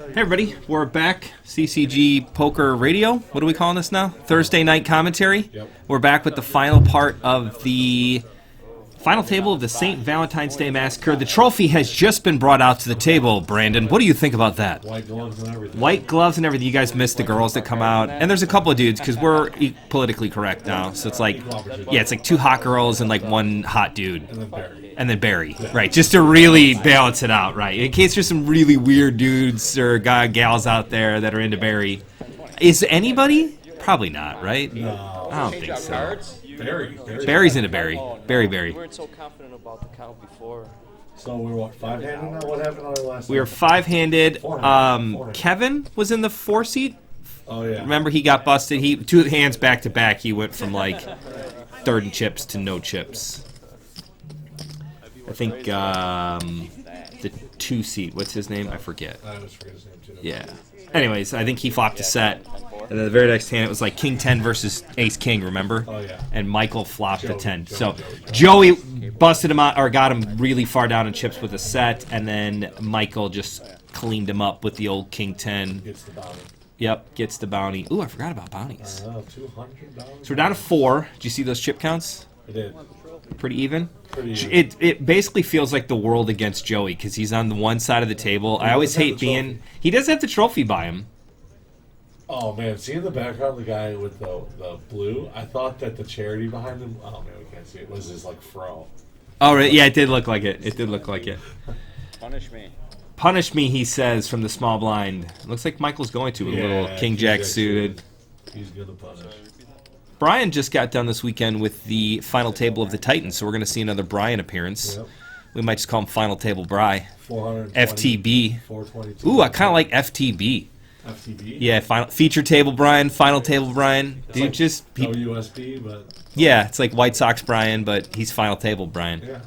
Hey everybody, we're back. CCG Poker Radio. What are we calling this now? Thursday night commentary. Yep. We're back with the final part of the final table of the St. Valentine's Day Massacre. The trophy has just been brought out to the table, Brandon. What do you think about that? White gloves and everything. White gloves and everything. You guys missed the girls that come out. And there's a couple of dudes, because we're politically correct now. So it's like, yeah, it's like 2 hot girls and like 1 hot dude. And then Barry. And then Barry, right, just to really balance it out, right, in case there's some really weird dudes or gals out there that are into Barry. Is anybody? Probably not, right? No. I don't think so. Barry. Barry's into Barry. Barry. We weren't so confident about the count before. So we were what, 5-handed now? What happened on our last We were 5-handed. Kevin was in the 4 seat. Oh, yeah. Remember, he got busted. He 2 hands back to back. He went from like 3rd and chips to no chips. I think the 2 seat, what's his name? I forget. I always forget his name, too. Yeah. Anyways, I think he flopped a set. And then the very next hand, it was like King 10 versus Ace King, remember? Oh, yeah. And Michael flopped a 10. So Joey busted him out, or got him really far down in chips with a set, and then Michael just cleaned him up with the old King 10. Gets the bounty. Yep, gets the bounty. Ooh, I forgot about bounties. $200. So we're down to 4. Did you see those chip counts? I did. Pretty even? Pretty even. It basically feels like the world against Joey, because he's on the one side of the table. I always hate being... He does have the trophy by him. Oh, man. Seeing the background, the guy with the blue, I thought that the charity behind him... Oh, man, we can't see it. Was his, like, fro. Oh, right. Yeah, it did look like it. It did look like it. Punish me. Punish me, he says, from the small blind. Looks like Michael's going to. A little King Jack suited. He's going to punish. Brian just got done this weekend with the final table of the Titans, so we're going to see another Brian appearance. Yep. We might just call him Final Table Bry. 420, FTB. 422. Ooh, I kind of like FTB. FTB? Yeah, feature table Brian, Final Table Brian. It's Dude, like just... WSB, but... Yeah, it's like White Sox Brian, but he's Final Table Brian. Yeah.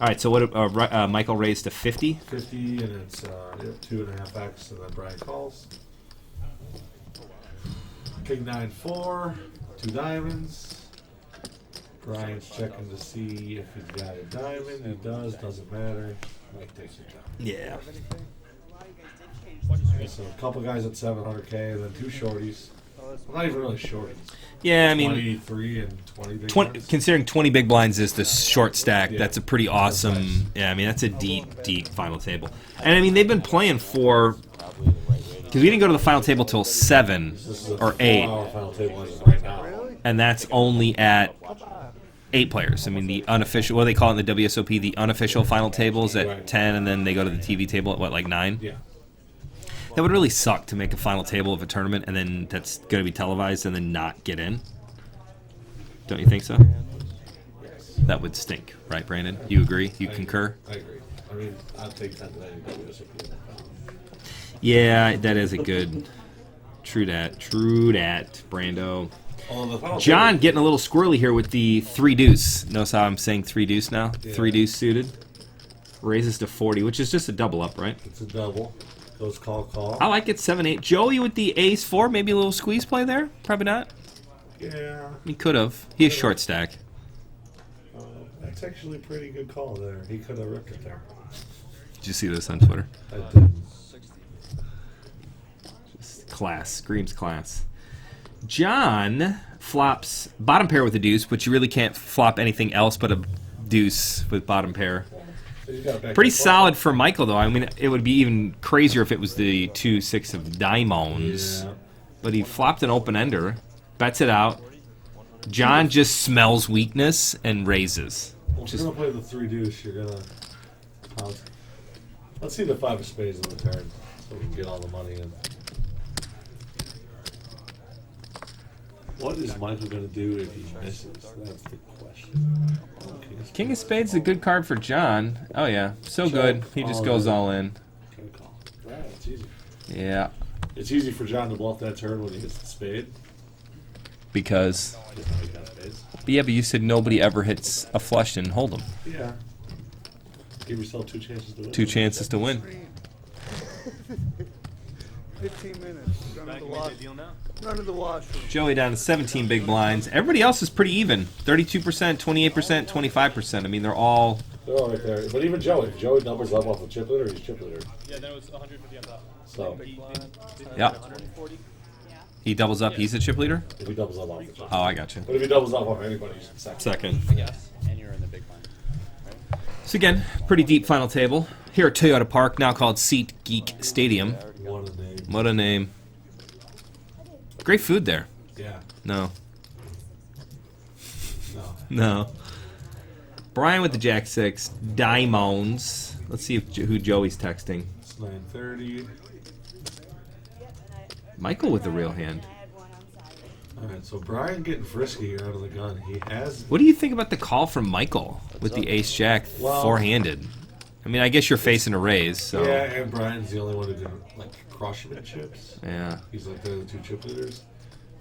All right, so what? Michael raised to 50? 50, and it's 2.5x, and then Brian calls. King 9-4, 2 diamonds. Brian's checking to see if he's got a diamond. He does, doesn't matter. Mike takes it down. Yeah. So a couple guys at 700K, and then 2 shorties. Well, not even really shorties. Yeah, I mean... 23 and 20 big 20, ones. considering 20 big blinds is the short stack, Yeah. that's a pretty awesome... That's nice. Yeah, I mean, that's a deep final table. And, I mean, they've been playing for... Because we didn't go to the final table till 7 This is a or 8, 4-hour final table as of right now. and that's only at 8 players. I mean, the unofficial... What do they call it in the WSOP? The unofficial final table is at Right. 10, and then they go to the TV table at, what, like 9? Yeah. That would really suck to make a final table of a tournament, and then that's going to be televised and then not get in. Don't you think so? That would stink, right, Brandon? You agree? You concur? I agree. I mean, I'll take 10 today. WSOP. Yeah, that is a good... True that, Brando. Oh, the final John table- getting a little squirrely here with the 3 deuce. Notice how I'm saying 3 deuce now? Yeah. 3 deuce suited. Raises to 40, which is just a double up, right? It's a double. Goes call. I like it, 7-8. Joey with the ace 4, maybe a little squeeze play there? Probably not. Yeah. He could have. He has short stack. That's actually a pretty good call there. He could have ripped it there. Did you see this on Twitter? I did. Just class. Screams class. John flops bottom pair with a deuce, but you really can't flop anything else but a deuce with bottom pair. So he's got a back Pretty to solid for Michael, though. I mean, it would be even crazier if it was the 2-6 of diamonds. Yeah. But he flopped an open-ender, bets it out. John just smells weakness and raises. Well, if you're gonna play the 3 deuce, you're gonna pounce. Let's see the 5 of spades on the turn, so we can get all the money in. What is Michael gonna do if he misses? That's the question. Okay, King of Spades is a good card for John. Oh, yeah. So good. He just goes all in. Good call. Right, it's easy. Yeah. It's easy for John to bluff that turn when he hits the spade. Because... Just how he got spades. Yeah, but you said nobody ever hits a flush and hold them. Yeah. Give yourself 2 chances to win. 2 chances to win. 15 minutes. Run to the washroom. Joey down to 17 big blinds. Everybody else is pretty even. 32%, 28%, 25%. I mean, they're all They're all right there. But even Joey. Joey numbers up off of chip leader, he's chip leader. Yeah, then it was 150 on top. So, Yeah. 140. He doubles up. He's a chip leader. if he doubles up off the chip. Oh, I got you. But if he doubles up off anybody, he's second. Second. Yes. And you're in the big blind. Right? So again, pretty deep final table here at Toyota Park, now called Seat Geek Stadium. What a name. What a name! Great food there. Yeah. No, No. no. Brian with the Jack 6, Diamonds. Let's see who Joey's texting. It's 9:30. Michael with the real hand. Alright, so Brian getting frisky here out of the gun. He has. What do you think about the call from Michael with the Ace Jack Well- four-handed? I mean, I guess you're facing a raise, so Yeah, and Brian's the only one who didn't like crush him in chips. yeah. He's like the other two chip leaders.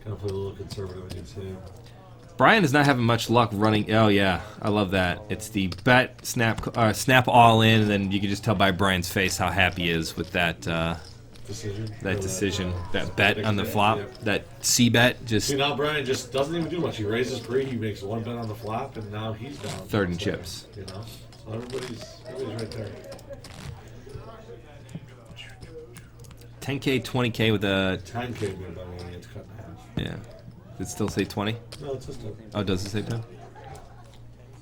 Kind of play a little conservative against him. Brian is not having much luck running. Oh yeah, I love that. It's the bet snap all in, and then you can just tell by Brian's face how happy he is with that Decision. that Or decision, that bet on the prediction, flop, yeah. that C bet. Just See, now Brian just doesn't even do much. He raises pre, he makes one bet on the flop, and now he's down. Third and So, chips. You know? So everybody's right there. 10K, 20K with a 10K bid by when he gets cut in half. yeah. Does it still say 20? No, it's just a Oh, does it say 10?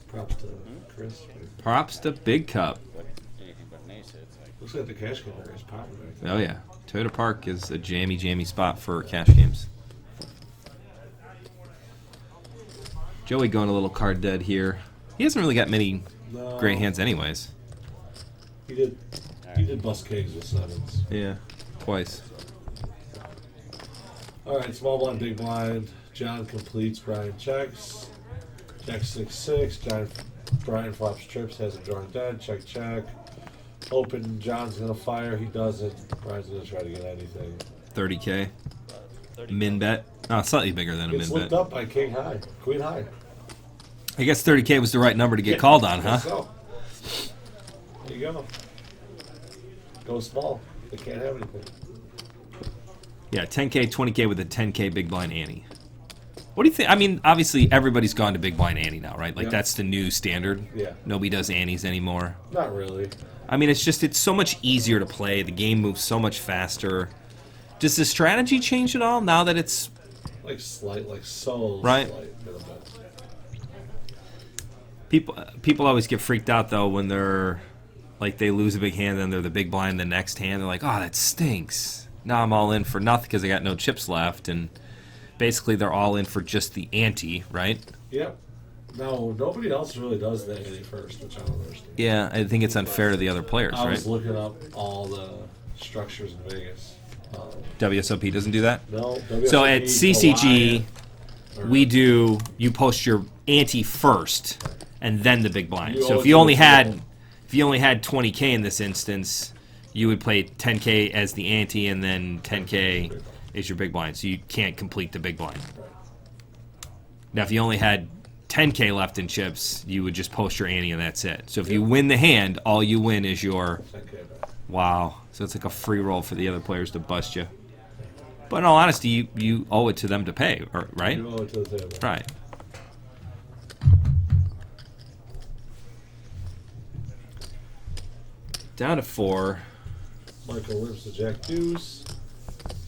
props to Chris. Props to Big Cup. But anything but an ace, it's like. Looks like the cash counter is popping right there. Oh yeah, Toyota Park is a jammy spot for cash games. Joey going a little card dead here. He hasn't really got many No, great hands, anyways. He did bust kegs with sevens. Yeah, twice. All right, small blind, big blind. John completes. Brian checks. Jack 6-6. Brian flops trips. Has him drawing dead. Check, check. Open. John's gonna fire. He doesn't. Brian's gonna try to get anything. 30K. Min bet. Oh, slightly bigger than a Gets min looked bet. up by King High, Queen High. I guess 30K was the right number to get called on, huh? So, there you go. Go small. They can't have anything. Yeah, 10K, 20K with a 10K big blind ante. What do you think? I mean, obviously everybody's gone to big blind ante now, right? Like Yeah. that's the new standard. Yeah. Nobody does antes anymore. Not really. I mean, it's so much easier to play. The game moves so much faster. Does the strategy change at all now that it's Like slight, like so Right. slight. Bit of a- people always get freaked out though when they're like they lose a big hand and they're the big blind the next hand. They're like, oh, that stinks. Now I'm all in for nothing because I got no chips left, and basically they're all in for just the ante, right? Yep. No, nobody else really does the ante first, which I don't understand. Yeah, I think it's unfair to the other players, I was right? looking up all the structures in Vegas. WSOP doesn't do that. No, So at CCG, Hawaii, you post your ante first, and then the big blind. You So owe if it you to only the had table. if you only had 20K in this instance, you would play 10K as the ante, and then 10K is your big blind. So you can't complete the big blind. Now, if you only had 10K left in chips, you would just post your ante, and that's it. So if you win the hand, all you win is your 10K back. wow. So it's like a free roll for the other players to bust you. But in all honesty, you owe it to them to pay, right? You owe it to the table. Right. Down to 4. Michael limps the Jack Deuce.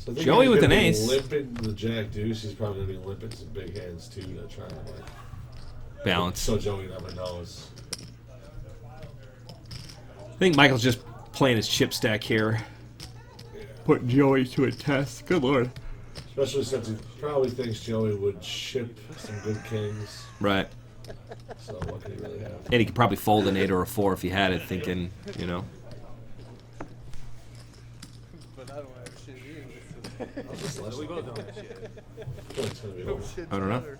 So I think Joey he's with gonna an be ace. Limping the Jack Deuce. He's probably going to be limping some big hands too to try to like Balance. So Joey never knows. I think Michael's just playing his chip stack here. Putting Joey to a test. Good lord. Especially since he probably thinks Joey would ship some good kings. Right. So what can he really have? And he could probably fold an 8 or a 4 if he had it, thinking, you know. But I don't have shit either. I'll just let him go. It's gonna be over. Shit I don't know. together.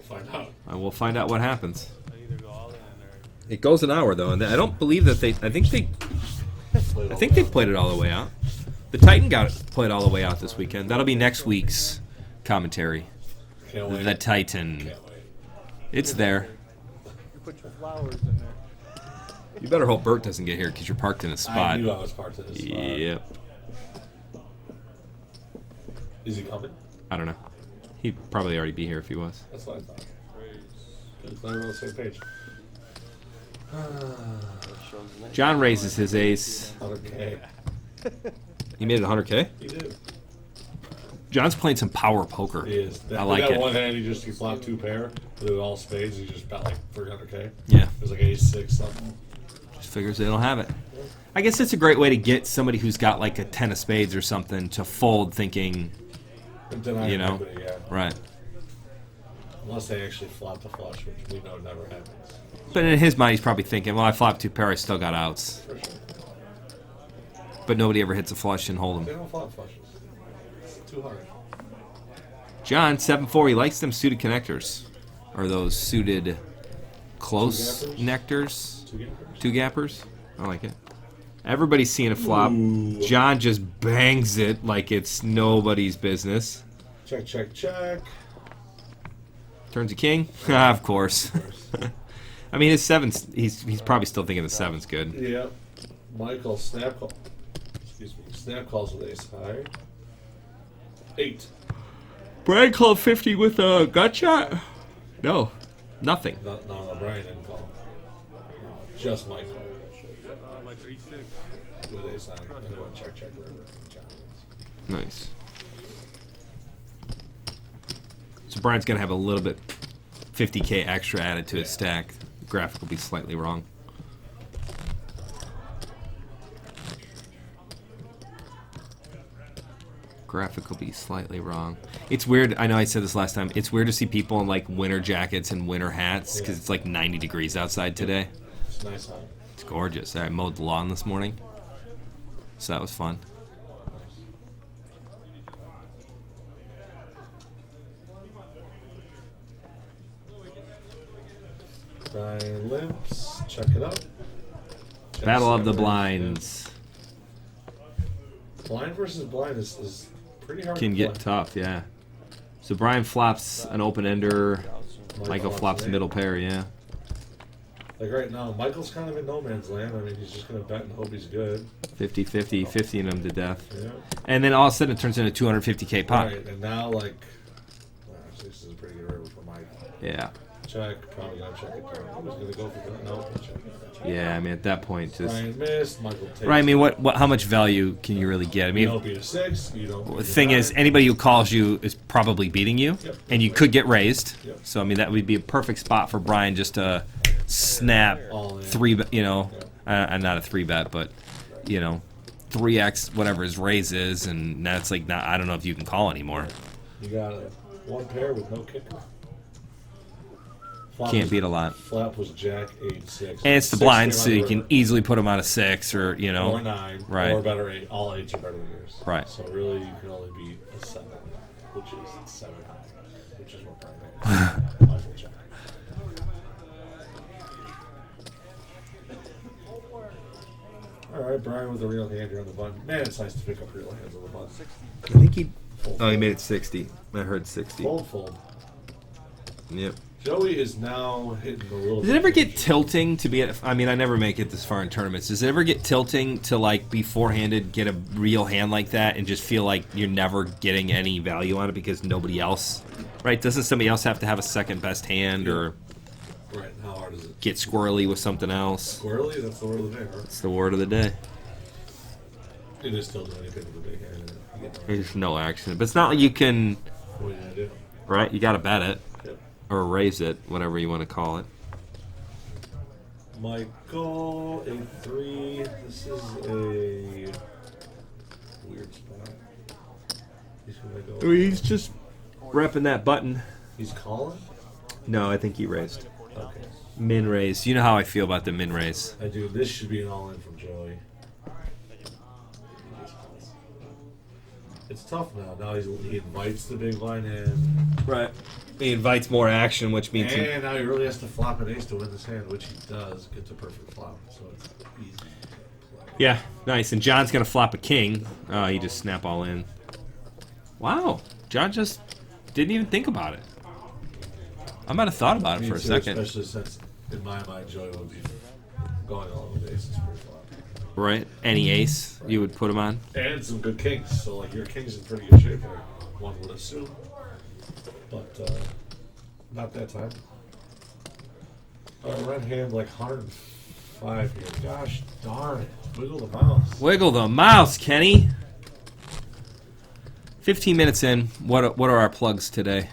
We'll find out. I will find out what happens. I either go all in or. It goes an hour though, and I don't believe that they. I think they played it all the way out. The Titan got it played all the way out this weekend. That'll be next week's commentary. Can't wait. The Titan. Can't wait. It's there. You put your flowers in there. You better hope Bert doesn't get here because you're parked in a I spot. knew I was part of this. Yep. Is he coming? I don't know. He'd probably already be here if he was. That's what I thought. Good, glad we're on the same page. John raises his ace. 100K. He made it 100K? He did. John's playing some power poker. He is. I like that it. one hand, he flopped 2 pair. With all spades, he just bet like 300K. Yeah. It was like ace 6 something. Just figures they don't have it. I guess it's a great way to get somebody who's got like a 10 of spades or something to fold thinking, you know, right. Unless they actually flop the flush, which we know never happens. But in his mind, he's probably thinking, well, I flopped 2 pair, I still got outs. For sure. But nobody ever hits a flush and hold They them. don't flop flushes. It's too hard. John, 7-4, he likes them suited connectors. Or those suited close Two gappers? nectars. 2 gappers. 2 gappers. I like it. Everybody's seeing a flop. Ooh. John just bangs it like it's nobody's business. Check, check, check. Turns a king? Of course. I mean, his 7's, he's probably still thinking the 7's good. Yep. Michael snap call. Excuse me. Snap calls with ace high. 8. Brian called 50 with a gut shot? No, nothing. No, Brian didn't call. Just Michael. My 3-6. With ace high. And then check, check, whatever. John is. Nice. So Brian's going to have a little bit 50K extra added to his stack. The graphic will be slightly wrong. Graphic will be slightly wrong. It's weird. I know I said this last time. It's weird to see people in like winter jackets and winter hats because it's like 90 degrees outside today. It's nice out. It's gorgeous. I mowed the lawn this morning, so that was fun. Brian limps. Check it out. Check Battle of the seven. Blinds Blind versus blind is pretty hard can to get play. tough, yeah. So Brian flops an open ender. Michael flops an middle eight. pair, yeah. Like right now, Michael's kind of in no man's land. I mean, he's just going to bet and hope he's good. 50-50, 50 in him to death. Yeah. And then all of a sudden it turns into a 250K pot. Right, and now, like, this is a pretty good river for Mike. Yeah. Check, probably going to check it down. He was going to go for that. No, check. Yeah, I mean, at that point, just... Brian missed, Michael takes Right, I mean, it. how much value can you really get? I You mean, don't beat a 6, you don't beat the a thing 9. is, anybody who calls you is probably beating you, Yep. and you could get raised. Yep. So, I mean, that would be a perfect spot for Brian just to snap All in. 3, you know, Yep. not a 3-bet, but, you know, 3x whatever his raise is, and that's like, not, I don't know if you can call anymore. You got a 1 pair with no kicker. Flop Can't was- beat a lot. Flop was Jack 8-6. And it's the 6 blind, came so on you the can river. easily put him on a 6 or, you know. Or 9, Right. or better 8. All 8s are better than yours. Right. So really, you can only beat a 7, which is 7 high, which is what Brian is. Michael check. All right, Brian with a real hand here on the button. Man, it's nice to pick up real hands on the button. I think he... Fold, Oh, he made it 60. I heard 60. fold. Yep. Joey is now hitting a little. Does it ever get tilting to be at... I mean, I never make it this far in tournaments. Does it ever get tilting to, like, beforehand get a real hand like that and just feel like you're never getting any value on it because nobody else... Right? Doesn't somebody else have to have a second best hand or Right, how hard is it? get squirrely with something else? Squirrely? That's the word of the day, right? It's the word of the day. It is still doing anything with a big hand. You get no- There's no action. But it's not like you can... What are you gonna do? Right? You got to bet it. Yep. Or raise it, whatever you want to call it. Michael, 8-3. This is a weird spot. He's gonna go. He's just repping that button. He's calling? No, I think he raised. Okay. Min raise. You know how I feel about the min raise. I do. This should be an all in from Joey. It's tough now. Now he invites the big blind in. Right. He invites more action, which means he, And now he really has to flop an ace to win this hand, which he does. Gets a perfect flop. So it's easy to play. yeah, nice. And John's gonna flop a king. He just snap all in. Wow, John just didn't even think about it. I might have thought about it Me for a too, second. Especially since, in my mind, Joey would be going all with aces pre-flop. Right? Any ace you would put him on. And some good kings. So, like, your king's in pretty good shape there, one would assume. But, not that time. Red hand, like, 100 5 here. Gosh darn it. Wiggle the mouse. Wiggle the mouse, Kenny. 15 minutes in. What are our plugs today?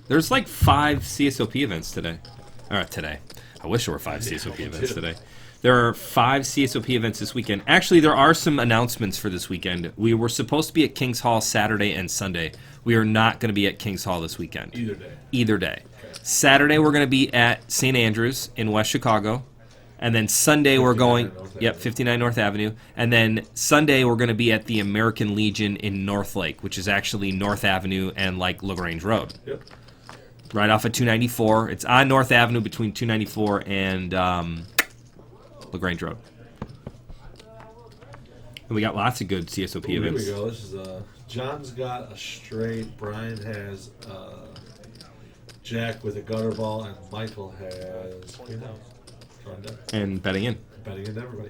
There's like 5 CSOP events today. Or today. I wish there were 5 CSOP events today. There are 5 CSOP events this weekend. Actually, there are some announcements for this weekend. We were supposed to be at Kings Hall Saturday and Sunday. We are not going to be at Kings Hall this weekend. Either day. Okay. Saturday, we're going to be at St. Andrews in West Chicago. And then Sunday, we're going... 59 North Avenue. And then Sunday, we're going to be at the American Legion in North Lake, which is actually North Avenue and like LaGrange Road. Yep. Right off of 294. It's on North Avenue between 294 and LaGrange Road. And we got lots of good CSOP events. Here we go. This is John's got a straight. Brian has Jack with a gutter ball, and Michael has and betting in. Betting in everybody.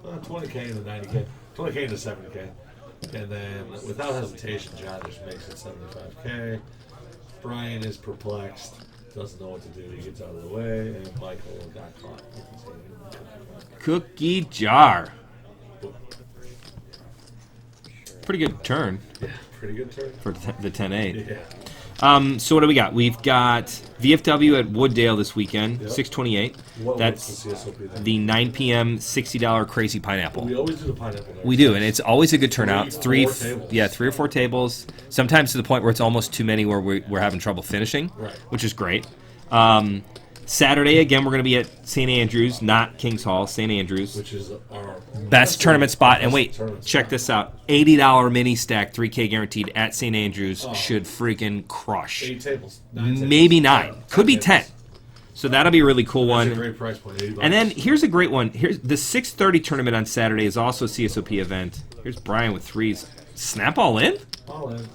20K into 90K. 20K into 70K. And then without hesitation, John just makes it 75K. Brian is perplexed, doesn't know what to do. He gets out of the way, and Michael got caught. Cookie jar. Pretty good turn. Yeah, pretty good turn. For the 10-8. Yeah. So what do we got? We've got VFW at Wooddale this weekend, Yep. 628. That's the CSOP then? the 9 p.m. $60 Crazy Pineapple. We always do the pineapple there. We do, and it's always a good turnout. Three or four tables. 3 or 4 tables. Sometimes to the point where it's almost too many where we're having trouble finishing, Right. which is great. Saturday, again, we're going to be at St. Andrews, not Kings Hall, St. Andrews. Which is our Best tournament spot. And wait, tournament check spot. this out. $80 mini stack, 3K guaranteed at St. Andrews should freaking crush. 8 tables. 9 tables. Maybe 9. Could be 10. tables. So that'll be a really cool That's one. a great price point. $80. And then here's a great one. Here's the 6:30 tournament on Saturday is also a CSOP event. Here's Brian with 3s. Snap all in? All in.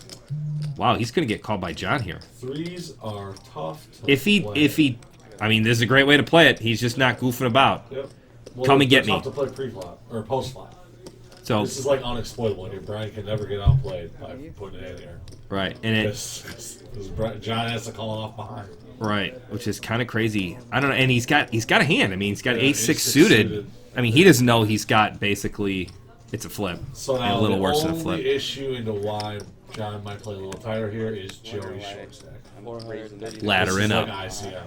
Wow, he's gonna get called by John here. 3s are tough to If he, I mean, this is a great way to play it. He's just not goofing about. Yep. Well, Come and get they're me. tough to play pre-flop or post-flop. So This is like unexploitable. And Brian can never get outplayed by putting it in here. right, and it John has to call it off behind. right, which is kind of crazy. I don't know, and he's got a hand. I mean, he's got Yeah, ace 6 ace-6 suited. suited. I mean, he doesn't know he's got basically it's a flip. So and now a little the worse than a only flip. issue into why John might play a little tighter here is Joey's short stack. Ladder This in is up. like ICM. You know?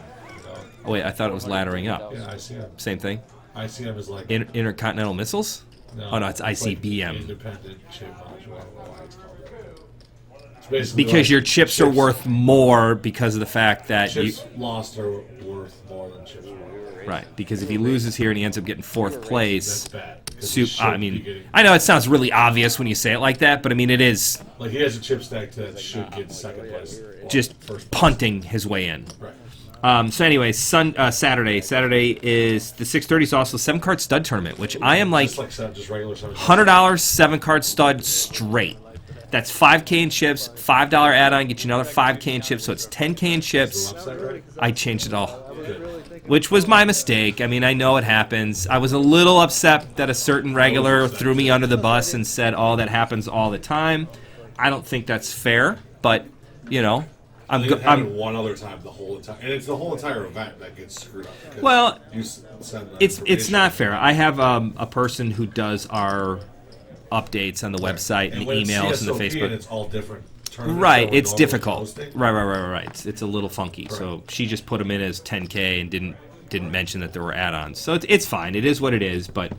Oh wait, I thought it was laddering up. Yeah, ICM. Same thing. ICM is like Intercontinental missiles. Oh no, it's like ICBM. independent chip module. I don't know why it's called that. It's basically Because like your chips are worth more because of the fact that you chips lost are worth more than chips won. right. Because if he loses here and he ends up getting 4th place, That's bad. 'cause he soup. I should be mean, getting- I know it sounds really obvious when you say it like that, but I mean it is like he has a chip stack that should get second place. Well, just first place. punting his way in. Right. So anyway, Saturday. Saturday is the 6:30 is also 7-card stud tournament, which I am like Just regular $100 7-card stud straight. That's 5K in chips, $5 add-on, get you another 5K in chips, so it's 10K in chips. Website, right? I changed it all, which was my mistake. I mean, I know it happens. I was a little upset that a certain regular threw me under the bus and said, "Oh, that happens all the time." I don't think that's fair, but you know, I think it happened one other time the whole entire, and it's the whole entire event that gets screwed up. because Well, you send the it's information. not fair. I have a person who does our updates on the website and the when it's emails and the CSOP Facebook. And it's all different. tournaments Right, that we're it's normally difficult. hosting. Right. It's a little funky. So she just put them in as 10K and didn't mention that there were add-ons. So it's fine. It is what it is. But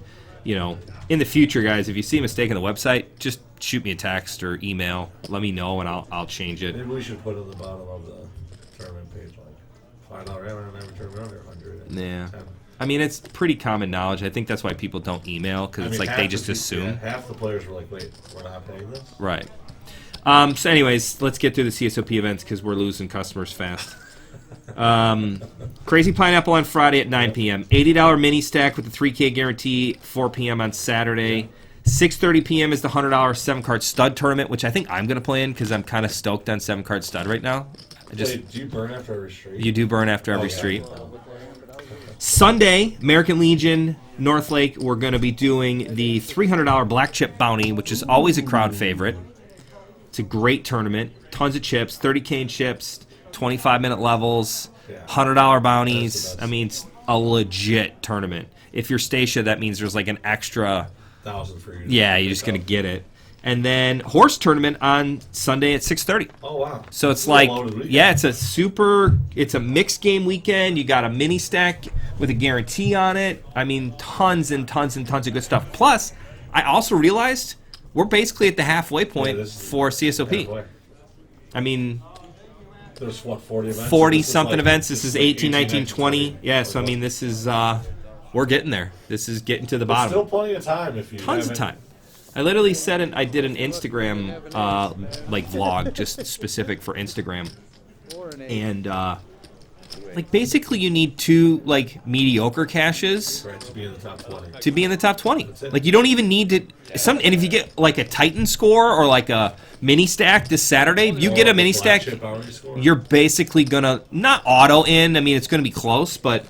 you know, in the future, guys, if you see a mistake on the website, just shoot me a text or email. Let me know, and I'll change it. Maybe we should put on the bottom of the tournament page like $5 add-on every tournament under 100. Yeah. 10. I mean, it's pretty common knowledge. I think that's why people don't email because I it's mean, like half they the just people- assume. yeah, half the players were like, "Wait, we're not paying this." Right. So, anyways, let's get through the CSOP events because we're losing customers fast. Crazy Pineapple on Friday at 9 p.m. $80 mini stack with the 3K guarantee, 4 p.m. on Saturday. 6:30 p.m. is the $100 7-card stud tournament, which I think I'm going to play in because I'm kind of stoked on 7-card stud right now. Wait, do you burn after every street? You do burn after every Okay. street. Sunday, American Legion, North Lake, we're going to be doing the $300 black chip bounty, which is always a crowd favorite. It's a great tournament. Tons of chips, 30K in chips, 25-minute levels, Yeah. $100 bounties. That's the best. I mean, a legit tournament. If you're Stacia, that means there's like an extra 1,000 for you. Yeah, you're just gonna get it. And then horse tournament on Sunday at 6:30. Oh wow! So it's a like, loaded weekend. yeah, it's a mixed game weekend. You got a mini stack with a guarantee on it. I mean, tons and tons and tons of good stuff. Plus, I also realized we're basically at the halfway point for CSOP. Halfway. I mean, There's what, 40 events? 40 This is something like- events. This is like 18, 19, 20. Yeah, so I mean, this is we're getting there. This is getting to the There's bottom. still plenty of time if you Tons of haven't- time. I literally said I did an Instagram like vlog just specific for Instagram, Or an 8. and like basically you need 2 like mediocre caches Right, to be in the top 20. to be in the top 20. That's it. Like you don't even need to and if you get like a Titan score or like a mini stack this Saturday, if you get a mini stack, Flagship hourly score. you're basically gonna not auto in. I mean, it's gonna be close, but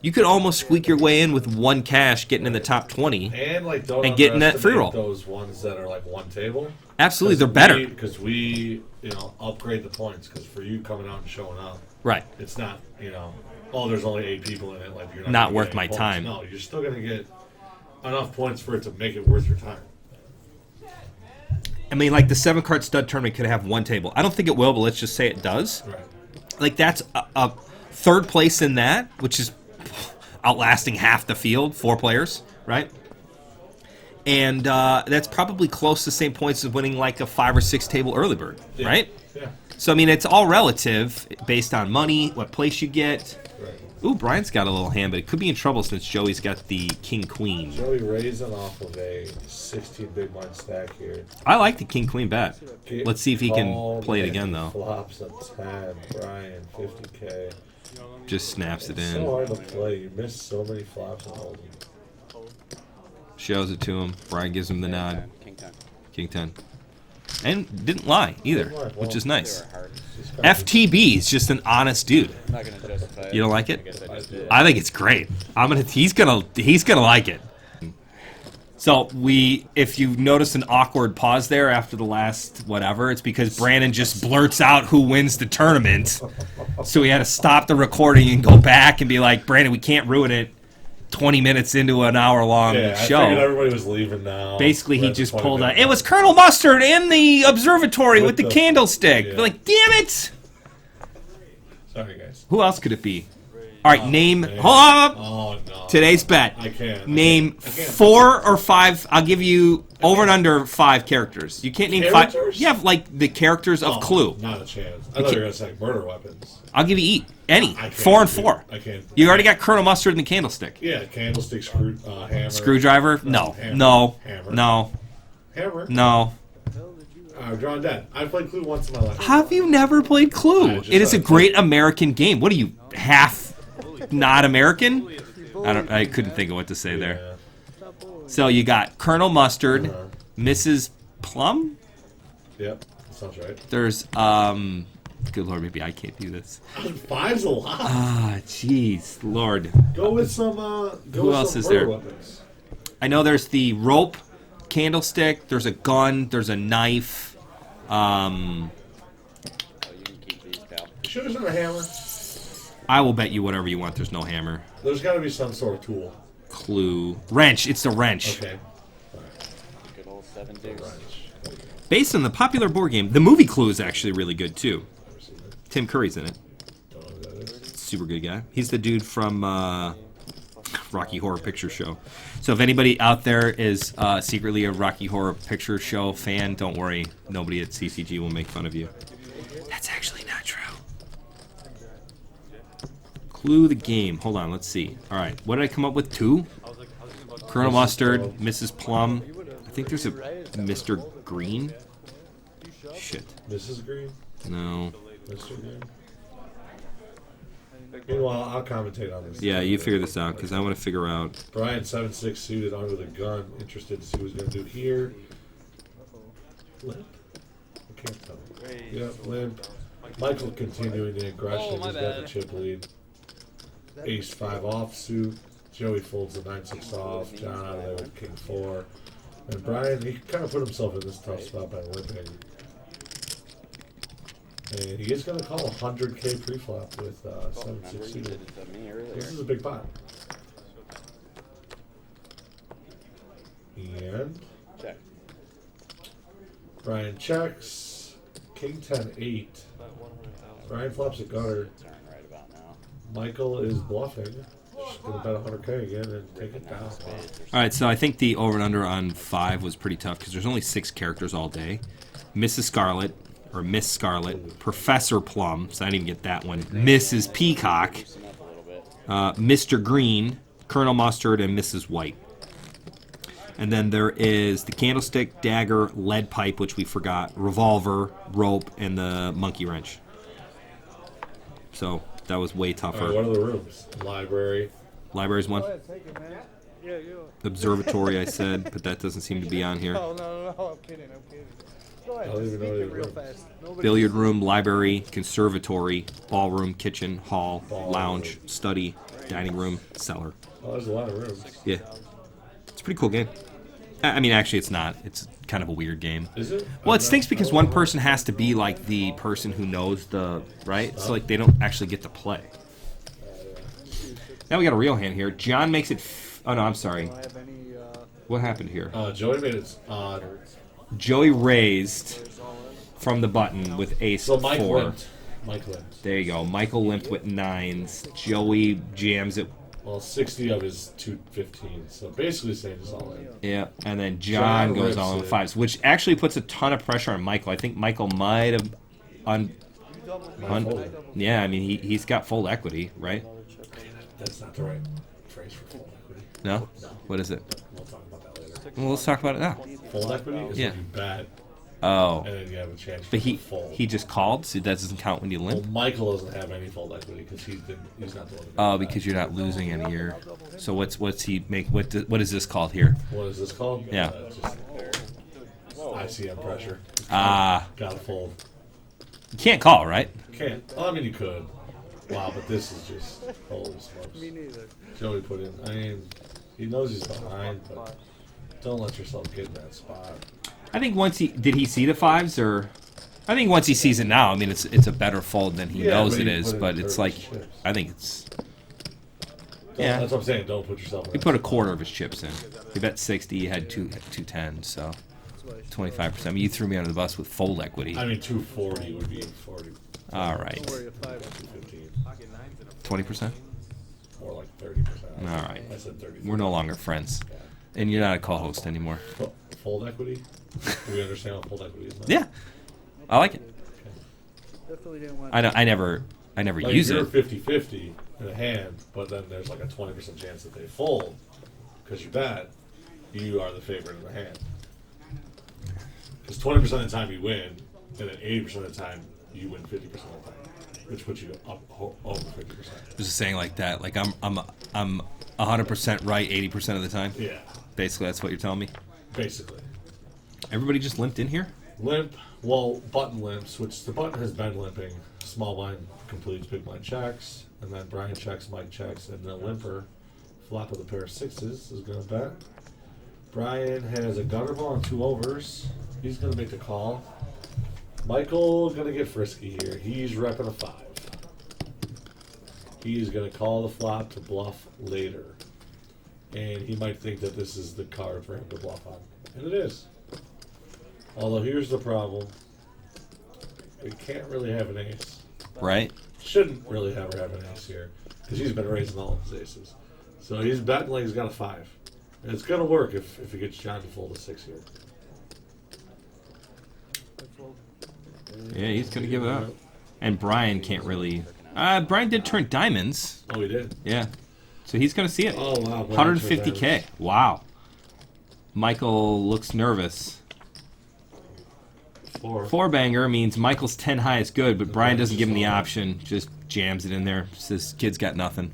you could almost squeak your way in with 1 cache getting in the top 20. And like don't and getting that free roll. underestimate those ones that are like one table. Absolutely, they're better. Because we, upgrade the points. Because for you coming out and showing up, Right. it's not, oh, there's only 8 people in it. Like you're Not gonna worth get my any points. time. No, you're still gonna get enough points for it to make it worth your time. I mean, like the 7-card stud tournament could have 1 table. I don't think it will, but let's just say it does. Right. Like that's a 3rd place in that, which is outlasting half the field, 4 players, right? And that's probably close to the same points as winning like a 5 or 6 table early bird, Yeah. right? Yeah. So I mean, it's all relative based on money, what place you get. Right. Ooh, Brian's got a little hand, but it could be in trouble since Joey's got the king queen. Joey raising off of a 16 big blind stack here. I like the king queen bet. Let's see if he can Called play it and again though. Flops a 10. Brian 50K. Just snaps it It's so in, hard to play. You miss so many flops and holding. shows it to him. Brian gives him the nod. King 10. King 10. And didn't lie either, Didn't lie. which is They nice. were hard. Just kinda- FTB is just an honest dude. I'm not gonna justify it. You don't like it? I guess I just did. I think it's great. He's gonna like it. So if you notice an awkward pause there after the last whatever, it's because Brandon just blurts out who wins the tournament. So we had to stop the recording and go back and be like, Brandon, we can't ruin it 20 minutes into an hour-long Yeah, I figured show. everybody was leaving now. Basically, We're he at the just 20 pulled out. minute It was Colonel Mustard in the observatory with the the- candlestick. yeah. Be like, damn it! Sorry, guys. Who else could it be? All right, name. man. Hold on. Oh, no. Today's bet. I can't. Name I can't. 4 or 5. I'll give you over and under 5 characters. You can't name 5. Characters? Yeah, like the characters of Oh, Clue. Not a chance. I thought you were going to say murder weapons. I'll give you any. I can't 4 and do- 4. I can't. You already got Colonel Mustard and the candlestick. Yeah, candlestick, hammer. Screwdriver? No. Hammer. No. Hammer. No. Hammer. No. Drawn Dead. I played Clue once in my life. Have you never played Clue? I just It is a started great American game. What are you, half not American? I couldn't think of what to say there. Yeah. So you got Colonel Mustard, Uh-huh. Mrs. Plum. Yep. That sounds right. There's good lord, maybe I can't do this. 5's a lot. Ah, jeez, lord. Go with some. Who else is there? Weapons. I know there's the rope, candlestick. There's a gun. There's a knife. Oh, you can keep these, pal. Shoot us in a hammer. I will bet you whatever you want. There's no hammer. There's got to be some sort of tool. Clue. Wrench. It's the wrench. Okay. Good old 7 deuce. Based on the popular board game, the movie Clue is actually really good too. Tim Curry's in it. Don't know who that is. Super good guy. He's the dude from Rocky Horror Picture Show. So if anybody out there is secretly a Rocky Horror Picture Show fan, don't worry. Nobody at CCG will make fun of you. That's actually not true. Clue the game. Hold on, let's see. All right, what did I come up with? 2? Colonel Mustard, Mrs. Plum. I think there's a Mr. Green. Shit. Mrs. Green. No. Mr. Green. Meanwhile, I'll commentate on this. Yeah, you figure this out because I want to figure out. Brian 7'6" suited under the gun. Interested to see what he's going to do here. Limp. I can't tell. Yep, limp. Michael continuing the aggression. He's got the chip lead. Ace 5 offsuit. Joey folds the 9-6 off. John out of there with King 4. And Brian, he kind of put himself in this tough spot by limping. And he is going to call 100K pre-flop with Remember 7-6 you did suited. it to me earlier. This is a big pot. And Check. Brian checks. King 10-8. Brian flops a gutter. Turn right about now. Michael is bluffing. Just going to bet 100K again and take it down. Wow. All right, so I think the over and under on 5 was pretty tough because there's only 6 characters all day. Mrs. Scarlet, or Miss Scarlet, Professor Plum, so I didn't even get that one. Mrs. Peacock, Loosen up a little bit. Mr. Green, Colonel Mustard, and Mrs. White. And then there is the candlestick, dagger, lead pipe, which we forgot, revolver, rope, and the monkey wrench. So that was way All right, tougher. what are the rooms? Library. Library's one. Go ahead, take it, man. Yeah, you. Observatory, I said, but that doesn't seem to be on here. No, I'm kidding, I'm kidding. Go ahead, I don't just even know speak the it real rooms. fast. Nobody- Billiard room, library, conservatory, ballroom, kitchen, hall, Ballroom. lounge, study, dining room, cellar. Oh, there's a lot of rooms. Yeah. It's a pretty cool game. I mean, actually, it's not. It's kind of a weird game. Is it? Well, it stinks because one person has to be like the person who knows the right, so like they don't actually get to play. Now we got a real hand here. John makes it. Oh no, I'm sorry. Do I have any, What happened here? Joey made it Joey raised from the button with ace so Mike 4. limped. Mike limped. There you go. Michael limped with 9s. Joey jams it. Well, 60 of his 215. So basically saying it's all in. Yeah, and then John goes rips all in with it. 5s, which actually puts a ton of pressure on Michael. I think Michael might have yeah, I mean he's got full equity, right? That's not the right phrase for full equity. No? What is it? We'll talk about that later. Well, let's talk about it now. Full equity is Yeah. when you bet Oh, and then you have a chance for but full. he just called, so that doesn't count when you Well, limp. Michael doesn't have any full equity because he's not the one. Oh, because you're not losing any here. So what's he make? What is this called here? What is this called? Yeah. Just ICM pressure. Ah, Gotta fold. you can't call, right? Can't. Well, I mean, you could. Wow, but this is just holy smokes. me neither. Joey put in. I mean, he knows he's behind, but don't let yourself get in that spot. I think once did he see the 5s or? I think once he sees it now, I mean it's a better fold than he Yeah, knows but it he is, put in but it's 30 like chips. I think it's. Don't- Yeah. That's what I'm saying. Don't put yourself in He that put a spot. quarter of his chips in. He bet 60. He had 210, so 25%. I mean, you threw me under the bus with fold equity. I mean, 240 would be 40. All right, Don't worry, a 5. 215. 20%. More like 30%. All right. I said 30. We're no longer friends, Yeah. and you're not a co-host anymore. Fold equity? Do we understand what fold equity is now? Yeah, I like it. Definitely didn't want I never Like use you're it. 50-50 in a hand, but then there's like a 20% chance that they fold because you bet. You are the favorite in the hand. Because 20% of the time you win, and then 80% of the time you win 50% of the time, which puts you up over 50%. Just saying like that. Like I'm 100% right 80% of the time. Yeah, Basically, that's what you're telling me. basically. Everybody just limped in here. Limp, well, button limps, which the button has been limping. Small blind completes, big blind checks, and then Brian checks, Mike checks, and the limper, flop with a pair of 6s, is going to bet. Brian has a gutter ball and 2 overs. He's going to make the call. Michael going to get frisky here. He's repping a 5. He's going to call the flop to bluff later. And he might think that this is the card for him to bluff on. And it is. Although here's the problem. We can't really have an ace. Right? Shouldn't really ever have an ace here. Because he's been raising all of his aces. So he's betting like he's got a 5. And it's going to work if he gets John to fold a 6 here. Yeah, he's gonna give it up. And Brian can't really. Brian did turn diamonds. Oh, he did? Yeah. So he's gonna see it. Oh, wow. Brian turned 150K. diamonds. Wow. Michael looks nervous. 4. Banger means Michael's 10 high is good, but Brian doesn't give him the option. Just jams it in there. Says kid's got nothing.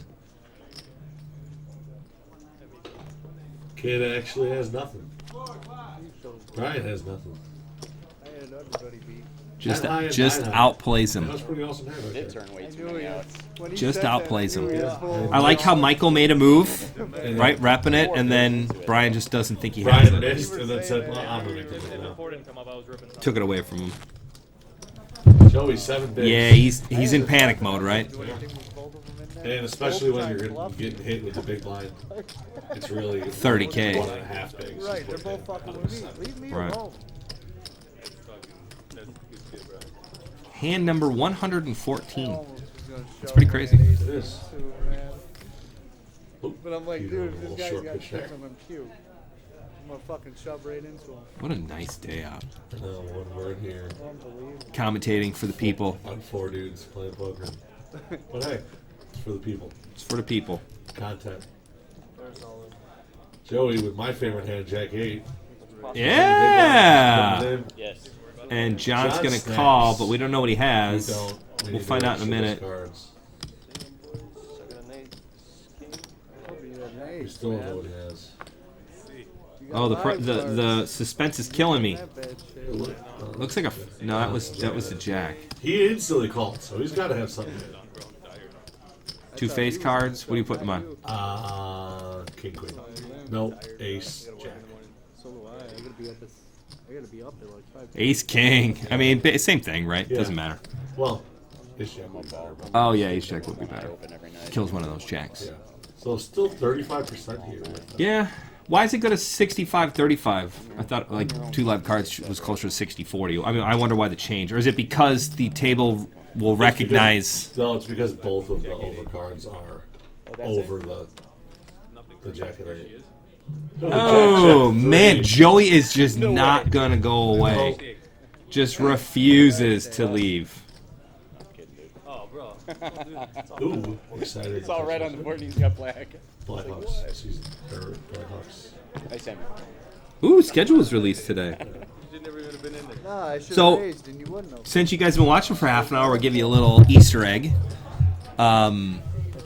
Kid actually has nothing. Brian has nothing. I had everybody beat. Just 10 high and just 9 high. outplays That was him. pretty awesome hand right Did there. turn way I too knew many he outs. when he Just said that, outplays I knew him. he was Yeah. full. I like how Michael made a move, And right, repping it, and then Brian just doesn't think he has Brian it. missed and then said, well, I'm going to make the move now. Took it away from him. Joey, 7 bigs. Yeah, he's in panic mode, right? And especially when you're getting hit with the big blind, it's really 30K. 1.5 bigs. Right, they're both fucking with me. Leave me Right. alone. Hand number 114. Almost was gonna It's show pretty me crazy. an ace It is. too, man. But I'm like, You dude, know, if a this little guy's short got pitch shit there. from him cute, I'm gonna fucking shove right into him. What a nice day out. No, when we're in here Unbelievable. Commentating for the people. on 4 dudes playing poker. But hey, it's for the people. It's for the people. Content. They're solid. Joey with my favorite hand, Jack 8. Yeah. Yes. And John's John going to snaps. call, but we don't know what he We has. don't. We'll find out in a minute. Cards. Hope he had an We ace, still don't man. know what he has. You got Oh, the five cards. the suspense is killing me. That bad shit. Looks like a no. That was the jack. He instantly called, so he's got to have something. Two face cards. What do you put them on? King, Queen. Nope. Ace, Jack. So do I. I gotta be up at like 5. Ace King. I mean, same thing, right? Yeah. Doesn't matter. Well, Ace Jack would be better, but Oh yeah, Ace Jack would be I better. open every night. Kills one of those jacks. yeah. So still 35% here. Yeah. Why does it go to 65-35? I thought like 2 live cards was closer to 60-40. I mean, I wonder why the change. Or is it because the table will recognize? No, it's because both of the overcards are over the Jack and 8. Oh Jack, man, 3. Joey is just not gonna go away. Just refuses to leave. Oh, bro. Ooh, excited. It's all red on the board and he's got black. Blackhawks season. Or Blackhawks. I sent me. Ooh, schedule was released today. You never even been in there. Nah, I should have So- raised and you wouldn't know. Since you guys have been watching for half an hour, we'll give you a little Easter egg. I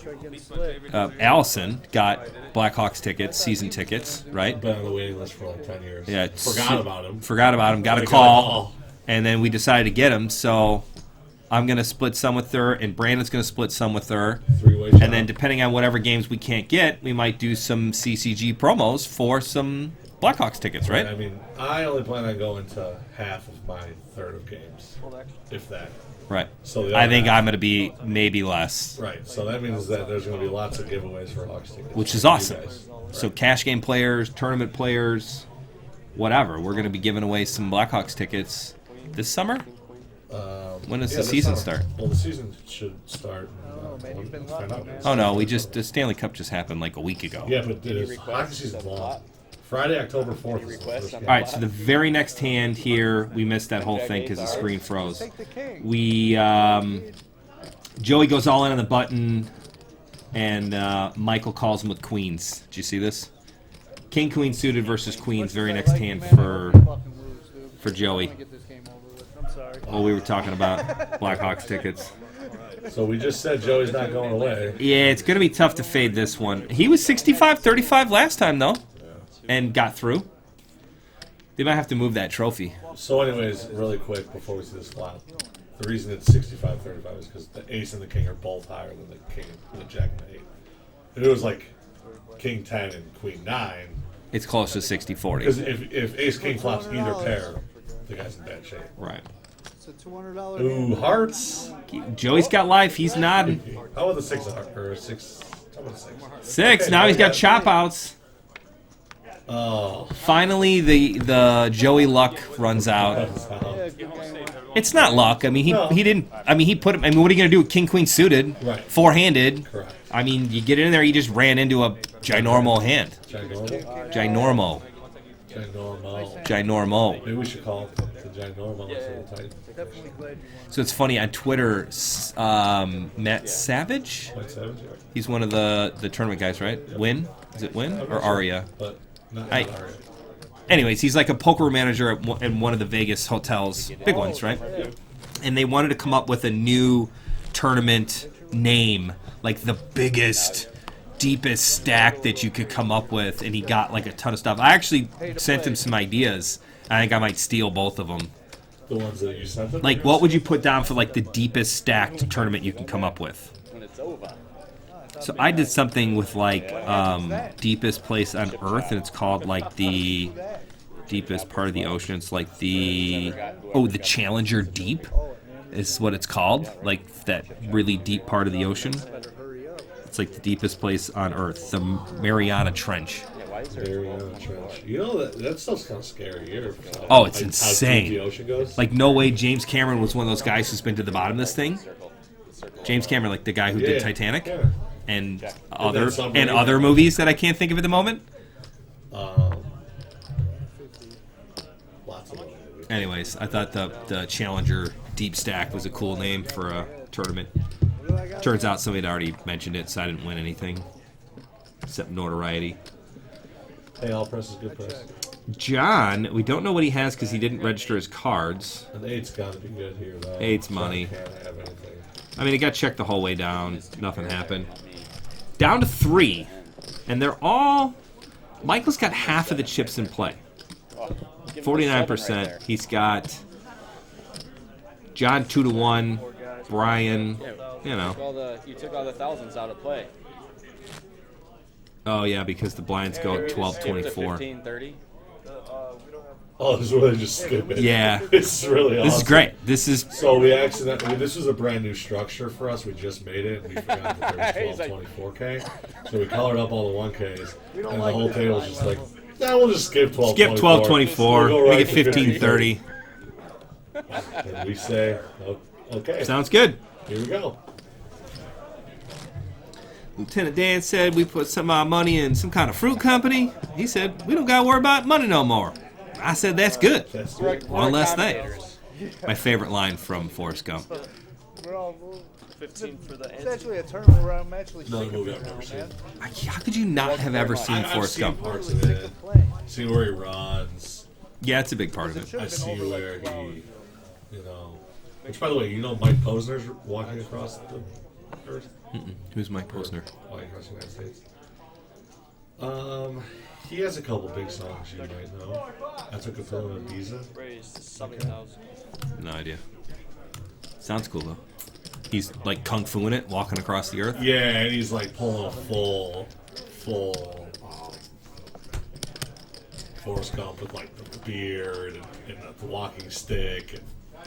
tried getting split. Allison got Blackhawks tickets, season tickets, right? Been on the waiting list for like 10 years. Yeah, Forgot about him. Forgot about him. Got a Got a call, call. and then we decided to get him. So I'm gonna split some with her, and Brandon's gonna split some with her. 3-way shot. And then depending on whatever games we can't get, we might do some CCG promos for some Blackhawks tickets, right? I mean, I only plan on going to half of my third of games, if that. Right. So the I other think half- I'm gonna be maybe less, Right, so that means that there's going to be lots of giveaways for Hawks tickets. which is for you awesome. guys. So cash game players, tournament players, whatever. We're gonna be giving away some Blackhawks tickets this summer. When does the this season summer. start? Well, the season should start. Oh, man, you've been let's find lucky, out. man. Oh no, the Stanley Cup just happened like a week ago. Yeah, but it is request hockey season's a long. lot? Friday, October 4th. Any is the requests first on game. All right, so the very next hand here, we missed that whole thing because the screen froze. Take the king. We Joey goes all in on the button, and Michael calls him with queens. Did you see this? King queen suited versus queens. Very next hand for Joey. I'm sorry. Oh, we were talking about Blackhawks tickets. So we just said Joey's not going away. Yeah, it's gonna be tough to fade this one. He was 65-35 last time though, and got through. They might have to move that trophy. So, anyways, really quick before we see this flop, the reason it's 65-35 is because the ace and the king are both higher than the king, the jack and the 8. If it was like king 10 and queen 9, It's close to 60-40. because if ace king flops either pair, the guy's in bad shape. Right. It's a $200 Ooh, hearts. Joey's got life. He's nodding. How about the 6 of hearts? Or 6? How about 6? 6. Okay, Now he's got yeah. chop outs. Oh. Finally, the Joey luck runs out. It's not luck. I mean, he didn't. I mean, he put. I mean, what are you gonna do with king queen suited, Right. four-handed? Correct. I mean, you get in there, he just ran into a ginormal hand. Ginormal? Ginormo. Ginormal. Ginormo. Maybe we should call it the ginormal instead of Titan. Definitely glad you won. So it's funny on Twitter. Matt Savage. Like 7? He's one of the tournament guys, right? Win? Is it Win or Aria? But not I- Aria. Anyways, he's like a poker manager in one of the Vegas hotels, big ones, right? And they wanted to come up with a new tournament name, like the biggest, deepest stack that you could come up with, and he got like a ton of stuff. I actually sent him some ideas. I think I might steal both of them. The ones that you sent them? Like, what would you put down for like the deepest stacked tournament you can come up with? When it's over. So I did something with like deepest place on Earth, and it's called like the deepest part of the ocean. It's like the Challenger Deep. is what it's called. Like that really deep part of the ocean. Better hurry up. It's like the deepest place on Earth, the Mariana Trench. Yeah, why is there? Mariana Trench. You know that stuff's kind of scary here. Oh, it's How insane. deep the ocean goes. Like, no way James Cameron was one of those guys who's been to the bottom of this thing. Circle. The circle. James Cameron, like the guy who Yeah, did Titanic yeah. and that other submarine. movies that I can't think of at the moment. Lots of them. Anyways, I thought the Challenger Deep Stack was a cool name for a tournament. What do I got? Turns out somebody had already mentioned it, so I didn't win anything except notoriety. Hey, all press is good press. John, we don't know what he has because he didn't register his cards. An 8's got to be good here, though. 8's money. Can't have anything. I mean, it got checked the whole way down. Nothing happened. Down to 3. And they're all... Michael's got half of the chips in play. Oh, give him a 7 right 49%. there. He's got John 2-1. Brian, you know. You took all the thousands out of play. Oh, yeah, because the blinds go at 12, Skip to 24. 15, 30. Oh, this is really just skip it. Yeah. It's really awesome. This is great. This is... So we accidentally, this was a brand new structure for us. We just made it, and we forgot that there was 12, 24K. So we colored up all the 1Ks, and the whole table was just like, nah, we'll just skip 12, Skip 12, 24. We'll go Make right it to 15, 30. And we say, okay, Sounds good. here we go. Lieutenant Dan said we put some money in some kind of fruit company. He said, we don't got to worry about money no more. I said, that's good. That's We're- it. we're One less thing. commentators. My favorite line from Forrest Gump. We're all, 15 for the it's end. actually a tournament where I'm actually Another sick of movie it I've never now, seen. man. How could you not have ever seen I've Forrest seen Gump? parts I'm of sick it. of playing. See where he runs. Yeah, it's a big part of It it. should I have been see over like where 2 hours he, ago. you know. Which, by the way, you know Mike Posner's walking across the earth? Who's Mike Posner? Walking across the United States. He has a couple big songs you might know. I took a film in Ibiza. Raised to 7,000. No idea. Sounds cool, though. He's like kung fuing it, walking across the earth. Yeah, and he's like pulling a full Forrest Gump with like the beard and the walking stick. And,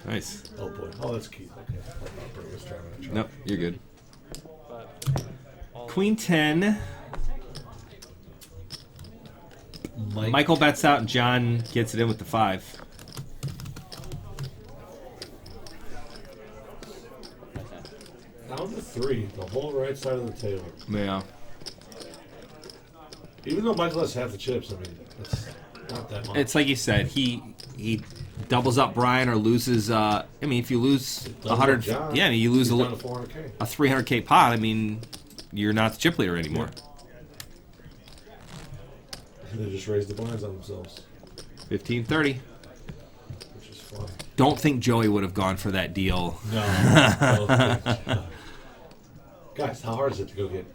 Nice. oh boy. Oh, that's Keith. Okay. I thought Bert was trying to try. Nope, you're good. But all Queen 10. Michael bets out and John gets it in with the 5. Down to 3, the whole right side of the table. Yeah. Even though Michael has half the chips, I mean, it's not that much. It's like you said, he doubles up Brian or loses. I mean, if you lose Doubles up 100, John. yeah, I mean, you lose He's a down to 400K. 300K pot. I mean, you're not the chip leader anymore. They just raised the blinds on themselves, 15-30. which is fun. Don't think Joey would have gone for that deal. No. Guys, how hard is it to go get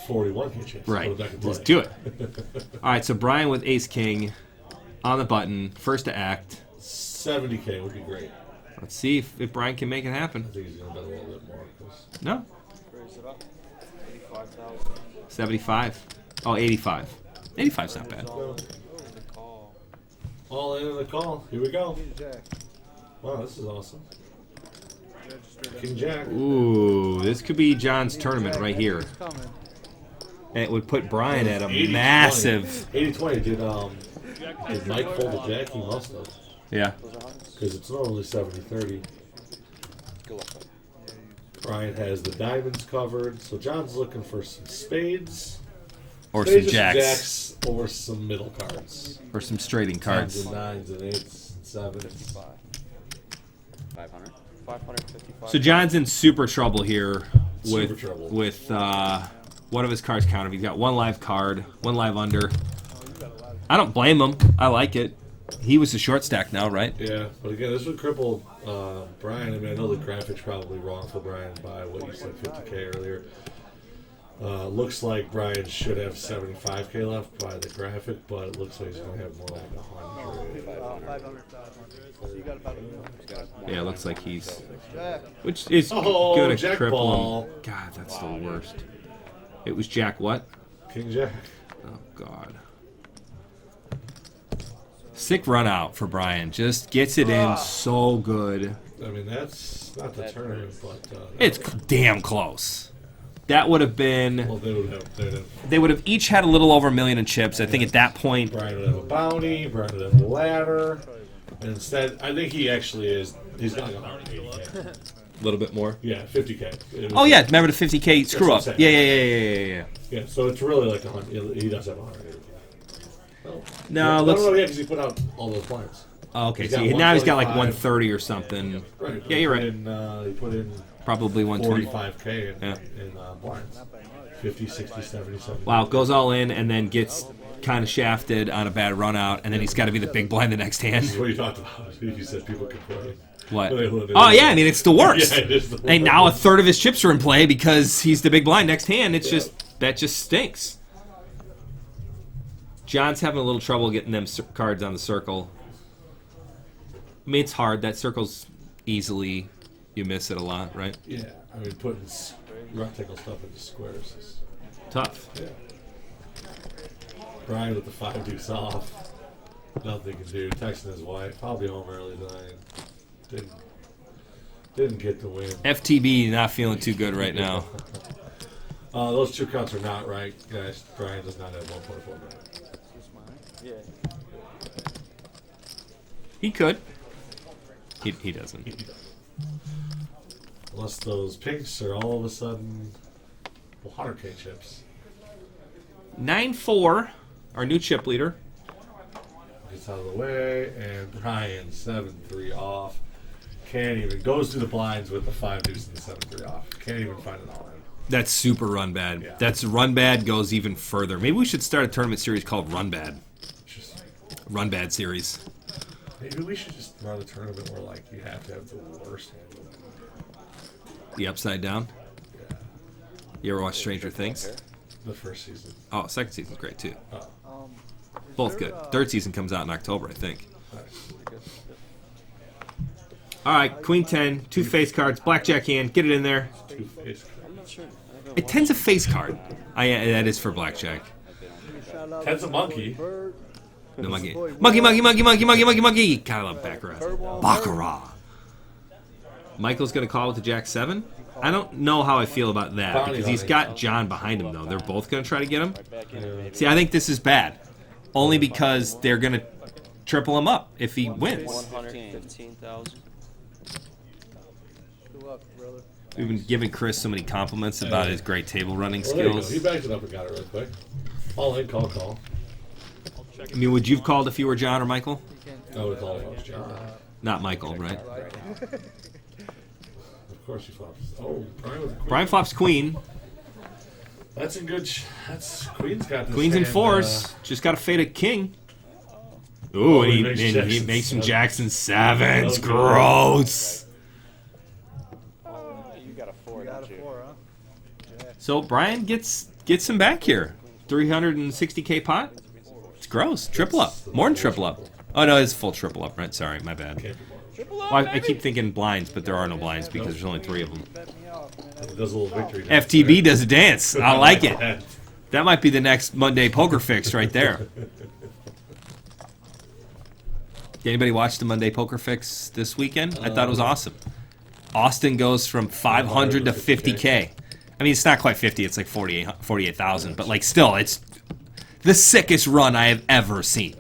41K chips? Right. Put it back in Just play. do it. All right, so Brian with Ace King on the button, first to act. 70K would be great. Let's see if Brian can make it I happen. think he's going to bet a little bit more. 'Cause No, raise it up. 85,000. 75. Oh, 85. 85's not bad. All in the call. all in the call. Here we go. King Jack. Wow, this is awesome. Registered King Jack. Ooh, this could be John's tournament right here. It's coming. And it would put Brian at a 80-20. massive. 80-20. Did Mike fold a jack? He must have. Yeah. Those are hundreds. Because it's normally 70-30. Good luck. Brian has the diamonds covered. So John's looking for some spades. Or some Spades or jacks. or some middle cards. Or some straighting Tens cards. and nines and eights and sevens. 500. 555. So John's in super trouble here Super with trouble. one of his cards counted. He's got one live card, one live under. I don't blame him. I like it. He was a short stack now, right? Yeah, but again, this would cripple Brian. I mean, I know the graphic's probably wrong for Brian by what you said, 50K earlier. Looks like Brian should have 75K left by the graphic, but it looks like he's going to have more like 100. 500,000. So you got about a million. Yeah, it looks like he's, Jack. which is Oh, gonna Jack cripple ball. him. God, that's the worst. It was Jack what? King Jack. Oh God. Sick run out for Brian. Just gets it in so good. I mean, that's not the tournament, but It's damn close. That would have been. well, They would have each had a little over $1 million in chips. I think at that point. Brian would have a bounty. Brian would have a ladder. And instead, I think he actually is. He's got like 180K. A little bit more. Yeah, 50K. Oh yeah, remember the 50K screw what up? I'm Yeah, saying. yeah. Yeah, so it's really like 100. He does have 180K. Well, No, let's. no, yeah, because he put out all those points. Oh, okay, He's so got now he's got like 125. 130 or something. Right. Yeah, you're right. He put in Probably 120. 45K Yeah. in blinds. 50, 60, 70, 70. Wow, goes all in and then gets kind of shafted on a bad run out, and then he's got to be the big blind the next This hand. is what you talked about. You said people complain. What? They- Oh yeah, I mean it's the worst. Yeah, it is the And worst. now a third of his chips are in play because he's the big blind next hand. It's that just stinks. John's having a little trouble getting them cards on the circle. I mean, it's hard. That circle's easily, you miss it a lot, right? Yeah, I mean, putting rectangle stuff into squares is Tough. yeah. Brian with the 5 deuce off. Nothing he can do. Texting his wife. I'll be home early tonight. Didn't get the win. FTB not feeling too good right now. Those 2 counts are not right, guys. Brian does not have 1.4 minutes. Yeah. He could. He doesn't. Unless those pinks are all of a sudden 100K chips. 9-4, our new chip leader. Gets out of the way, and Brian 7-3 off. Can't even goes through the blinds with the 5 deuce and the 7-3 off. Can't even find it all in. That's super run bad. Yeah. That's run bad goes even further. Maybe we should start a tournament series called Run Bad. Just Run Bad series. maybe we should just run a tournament where like you have to have the worst hand. The Upside Down. Yeah, You ever watch Stranger Things? the first season. Oh, second season's great too. Oh, Both good. Third season comes out in October, I think. nice. All right, Queen 10, 2 face cards, blackjack hand, get it in there. 2 face. I'm not sure. I haven't It tends a face card. That is for blackjack. Ten's a monkey. No monkey. Monkey. God, I love Baccarat. Baccarat. Michael's going to call with the Jack 7. I don't know how I feel about that because he's got John behind him, though. They're both going to try to get him. back in it, maybe. See, I think this is bad. Only because they're going to triple him up if he wins. 115,000. Good luck, brother. We've been giving Chris so many compliments about his great table running Well, there you go. skills. He backed it up and got it real quick. All in, call. I mean, would you have called if you were John or Michael? I would have called it John. Not Michael, right? Of course he flops. Oh, Brian with the queen. Brian flops queen. That's a good. That's Queen's got this. Queens and hand, fours. Just got to fade a king. Ooh, and he he makes makes some Jackson Jackson sevens. Okay. Gross. You got a 4, Got a don't you? 4, huh? So Brian gets him back here. 360K pot. It's gross. Triple up. More than triple up. Oh no, it's full triple up. Right? Sorry, my bad. Can't be more. Well, I keep thinking blinds, but there are no blinds because there's only 3 of them. Bet me off, man. It does a little victory dance FTB there. does a dance. I like it. that. That might be the next Monday poker fix right there. Did anybody watch the Monday poker fix this weekend? I thought it was awesome. Austin goes from 500 to 50K. I mean, it's not quite 50. It's like 48,000. But like, still, it's the sickest run I have ever seen.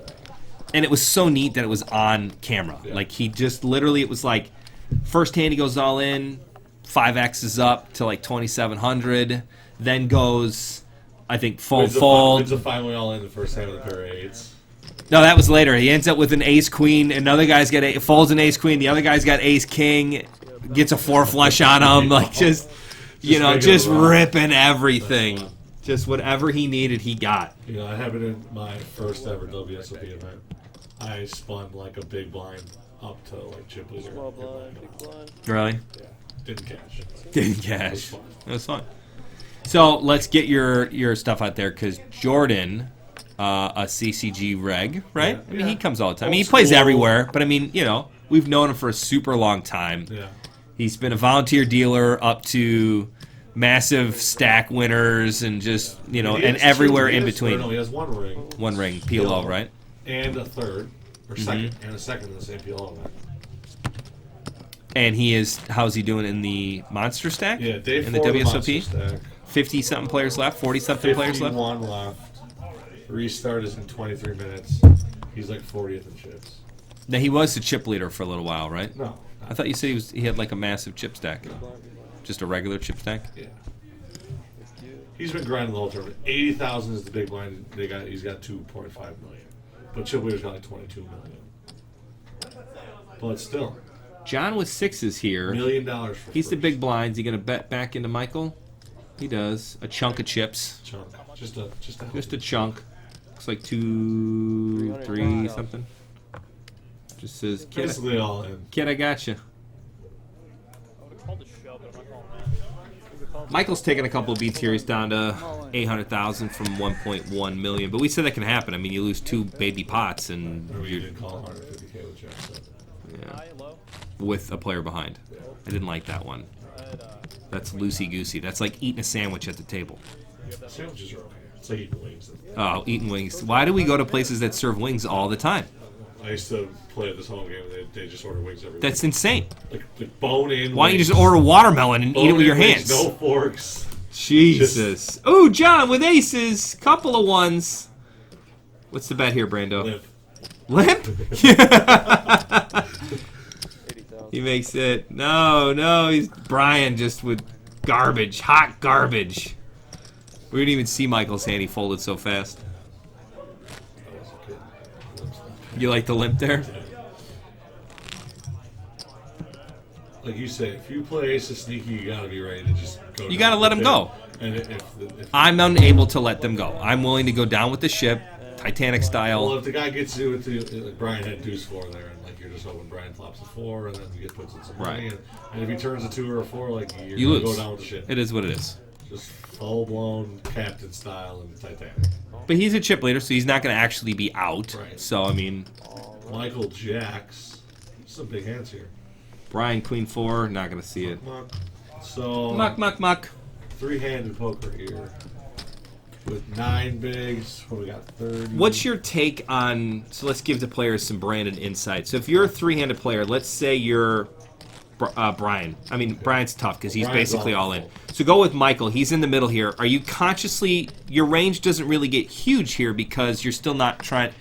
And it was so neat that it was on camera. Like, he just literally, it was like, first hand he goes all in, 5X is up to like 2,700, then goes, I think, It's fold. a finally all in the first hand with a pair of 8s. No, that was later. He ends up with an ace queen. Another guy's got folds an ace queen. The other guy's got ace king. Gets a 4 flush on him. Like just making just it raw. ripping everything. Just whatever he needed, he got. You know, I happened in my first ever WSOP event. I spun like a big blind up to like chip leader. Small blind, big blind. Really? Yeah, didn't cash. Didn't cash. fun. It was fun. So let's get your stuff out there because Jordan, a CCG reg, right? Yeah. I mean, he Yeah. comes all the time. I Old mean, he plays school. everywhere, but I mean, you know, we've known him for a super long time. Yeah. He's been a volunteer dealer up to massive stack winners and just, you know, He and has everywhere two- he in has- between. No, he has one ring. One ring, PLO, right? And a third, or Mm-hmm. second, and a second in the same PLO event. And he is. How's he doing in the monster stack? Yeah, day in 4 the of the WSOP. monster stack. 50-something players left. 40-something players left. 51 left. Restart is in 23 minutes. He's like 40th in chips. Now he was the chip leader for a little while, right? No. I thought you said he had like a massive chip stack. Just a regular chip stack. Yeah. He's been grinding the whole tournament. 80,000 is the big blind. He's got 2.5 million, but chip leader's got like 22 million. But still, John with 6s here. $1 million. For He's the first. big blinds. You gonna bet back into Michael? He does. A chunk of chips. chunk. Just Just a chunk. Looks like 2, 3 something. Just says, kid, basically all in. kid, I got you. Michael's taking a couple of beats here. He's down to 800,000 from 1.1 million. But we said that can happen. I mean, you lose 2 baby pots and Or you you're didn't call 150K with Jack. yeah, with a player behind. I didn't like that one. That's loosey-goosey. That's like eating a sandwich at the table. Sandwiches are okay. It's like eating wings. Oh, eating wings. Why do we go to places that serve wings all the time? I used to play at this home game. And they just order wings every That's insane. week. Like bone in. Why don't you wings. just order watermelon and eat it with your Bone-in wings, hands? No forks. Jesus. Oh, John with aces. Couple of ones. What's the bet here, Brando? Limp. Limp? 80,000. He makes it. No. He's Brian just with garbage. Hot garbage. We didn't even see Michael's hand. He folded so fast. You like the limp there? Like you say, if you play Ace of Sneaky, you gotta be ready to just go. You gotta let him go. And if I'm unable to let them go. I'm willing to go down with the ship, Titanic well, style. if the guy gets you with the like Brian had deuce 4 there, and like you're just hoping Brian flops a 4, and then you get puts in some money, Right. and if he turns a 2 or a 4, like you're You gonna lose. go down with the ship. It is what it is. Just full blown captain style in Titanic. But he's a chip leader, so he's not going to actually be out. Right. So, I mean, Michael Jacks, some big hands here. Brian, Queen 4, not going to see it. Muck. So Muck. 3-handed poker here with 9 bigs. What we got? 30. What's your take on... So let's give the players some Brandon insight. So if you're a 3-handed player, let's say you're Brian. I mean, Brian's tough because he's Brian's basically all in. full. So go with Michael. He's in the middle here. Are you consciously... Your range doesn't really get huge here because you're still not trying...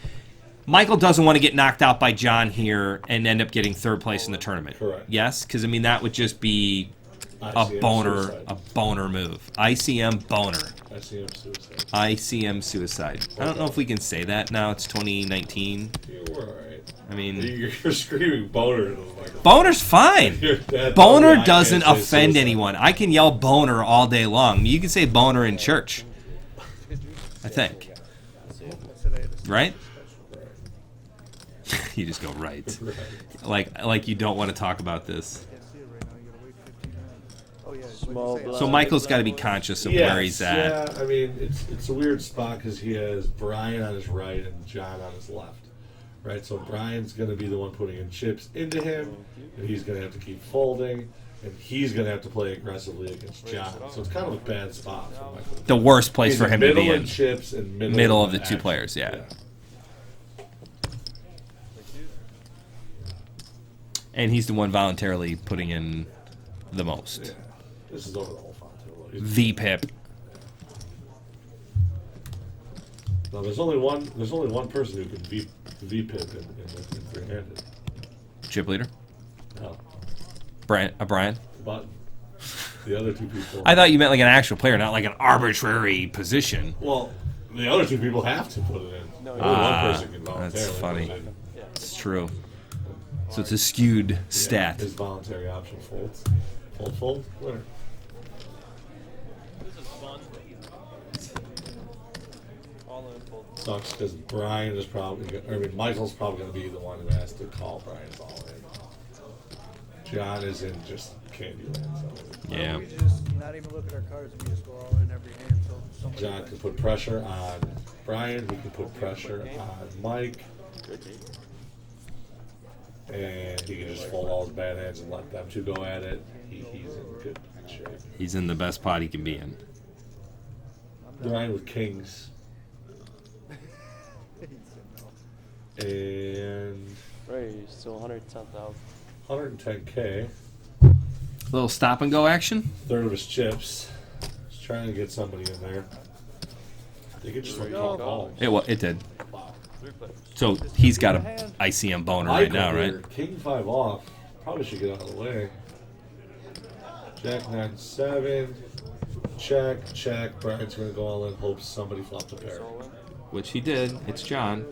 Michael doesn't want to get knocked out by John here and end up getting 3rd place in the tournament. Correct. Yes? Because, I mean, that would just be a ICM boner suicide. move. ICM boner. ICM suicide. ICM suicide. I don't know if we can say that now. It's 2019. You were alright. I mean, You're screaming boner into the microphone. boner's fine. Boner Boner doesn't offend anyone. I can yell boner all day long. You can say boner in church. I think. Right? You just go right. Like you don't want to talk about this. Small blind. So Michael's got to be conscious of where he's at. Yeah, I mean, it's a weird spot because he has Brian on his right and John on his left. Right, so Brian's going to be the one putting in chips into him, and he's going to have to keep folding, and he's going to have to play aggressively against John. So it's kind of a bad spot for Michael. The worst place He's for in him to middle be in in. chips and Middle of the two action. players, yeah. And he's the one voluntarily putting in the most. Yeah. This is over the whole font too. The pip. No, there's only one person who can V pip in 3-handed. Chip leader? No, Brian? but the other 2 people. I thought you meant like an actual player, not like an arbitrary position. Well, the other 2 people have to put it in. No, Only one person can voluntarily. that's funny. put it in. It's true. So it's a skewed stat. His voluntary option folds. Fold. Winner. All in full. Sucks because Brian is probably. Michael's probably going to be the one who has to call Brian's all in. John is in just Candyland. So. Yeah. We just not even look at our cards and we just go all in every hand. So somebody John can put pressure on Brian. He can put pressure on Mike. And he can just fold all his bad hands and let them 2 go at it. He's in good shape. He's in the best pot he can be in. Brian with kings. And Right, so 110,000. 110K. Little stop and go action. Third of his chips. Just trying to get somebody in there. They could just call balls. It did. Wow. So he's got a ICM boner right now, Michael right? here, King 5 off. Probably should get out of the way. Jack 9-7. Check. Brian's going to go all in. Hopes somebody flopped a pair. Which he did. It's John.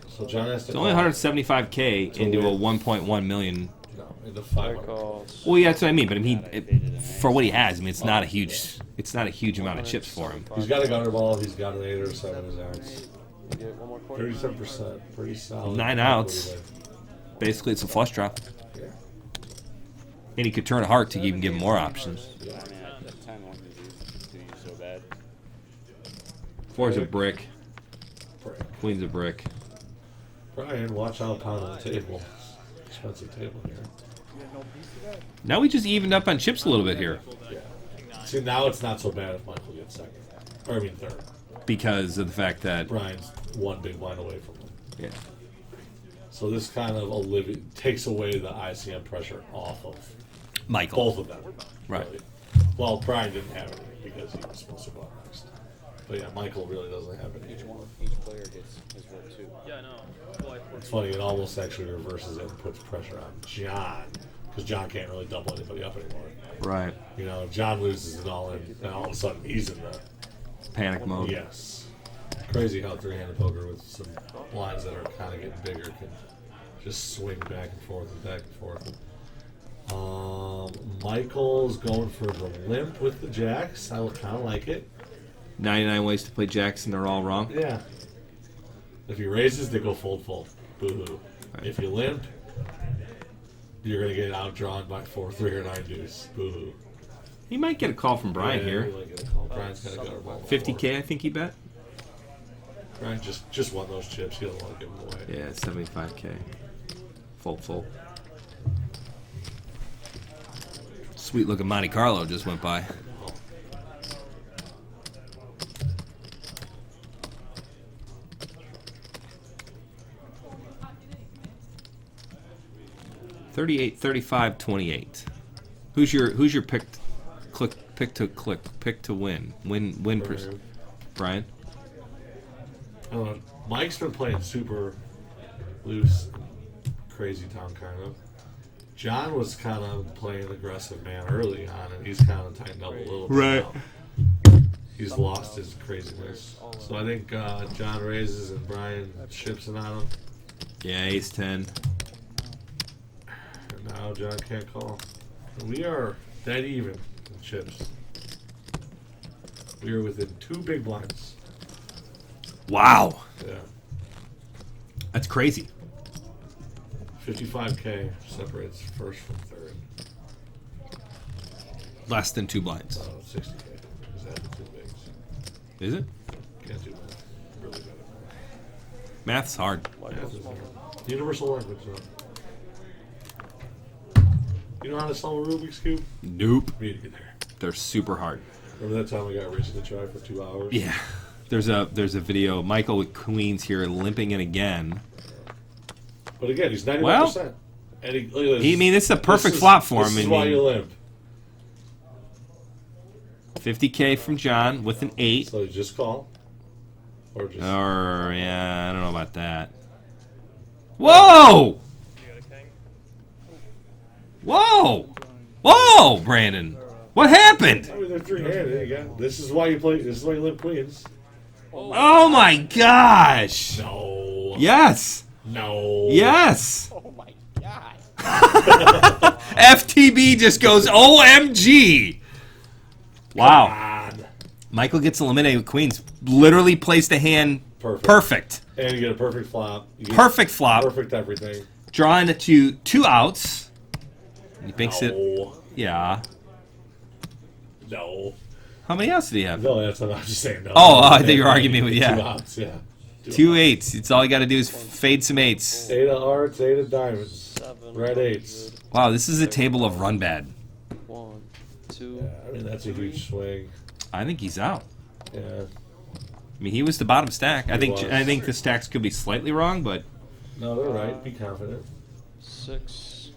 So John has to. It's only 175K into a 1.1 million. No, into 500. Calls. Well, yeah, that's what I mean. But I mean, for what he has, I mean, it's not a huge amount of chips for him. He's got a gutter ball. He's got an 8 or 7 his outs. You get one more quarter. 37%. Pretty solid. 9 outs. Basically, it's a flush draw. Yeah. And he could turn a heart to even give him more options. I mean, that 10 wasn't do you so bad. 4's a brick. Brick. Queen's a brick. Brian, watch out pound on the table. Expensive table here. Now we just evened up on chips a little bit here. Yeah. See, now it's not so bad if Michael gets second. Or I mean third. Because of the fact that... Brian's one big blind away from him. Yeah. So this kind of takes away the ICM pressure off of Michael. both of them. Right. Really. Well, Brian didn't have any because he was supposed to go out next. But yeah, Michael really doesn't have any. Each player gets his vote too. Yeah, I know. Well, It's funny, it almost actually reverses it and puts pressure on John. Because John can't really double anybody up anymore. Right. You know, John loses it all in, and all of a sudden he's in the Panic mode. yes. Crazy how three-handed poker with some lines that are kind of getting bigger can just swing back and forth and back and forth. Michael's going for the limp with the jacks. I kind of like it. 99 ways to play jacks and they're all wrong. Yeah. If he raises, they go fold. Boo-hoo. Right. If you limp, you're going to get outdrawn by 4, 3, or 9 deuce. Boo-hoo. He might get a call from Brian Yeah, here. we might get a call. Brian's got to go. 50K, I think he bet. Brian just won those chips. He doesn't want to give them away. Yeah, 75K. Fold. Sweet looking Monte Carlo just went by. $38, $35, $28. Who's your pick to win? Win Brian? Mike's been playing super loose, crazy town kind of. John was kind of playing aggressive man early on, and he's kind of tightened up a little bit Right. now. He's lost his craziness. So I think John raises and Brian ships it on him. Yeah, ace 10. And now John can't call. And we are dead even in chips. We are within 2 big blinds. Wow, Yeah. that's crazy. 55K separates first from third. Less than 2 blinds. 60K. Is that the 2 bigs? Is it? Can't do that. Really good. Math's hard. Math is hard. Universal language, though. You know how to solve a Rubik's Cube? Nope. Me neither. They're super hard. Remember that time we got Rich to try for 2 hours? Yeah. There's a video. Michael with queens here limping in again. But again, he's 91%. Well, And look at this. I mean, this is a perfect flop for him. This is I why mean, you limp. 50K from John with an 8. So you just call. Or just... Yeah, I don't know about that. Whoa! Whoa, Brandon. What happened? I mean, they're 3-handed. You got, this is why you play. This is why you limp queens. Oh my gosh. No. Yes. No. Yes. Oh my god. FTB just goes OMG. Wow. Come on. Michael gets eliminated with queens. Literally placed a hand perfect. And you get a perfect flop. You get Perfect flop. Perfect everything. Drawing it to 2 outs. He thinks it. No. Yeah. No. How many outs did he have? No, that's what I'm just saying. No. Oh, I think you're arguing me with, yeah. 2 outs, yeah. 2 8s. It's all you got to do is fade some 8s. 8 of hearts, 8 of diamonds. 7. Red 8s. Wow, this is a table of run bad. 1, 2. Yeah, I mean, that's a huge swing. I think he's out. Yeah. I mean, he was the bottom stack. I He think was. the stacks could be slightly wrong, but No, they're right. Be confident. 6.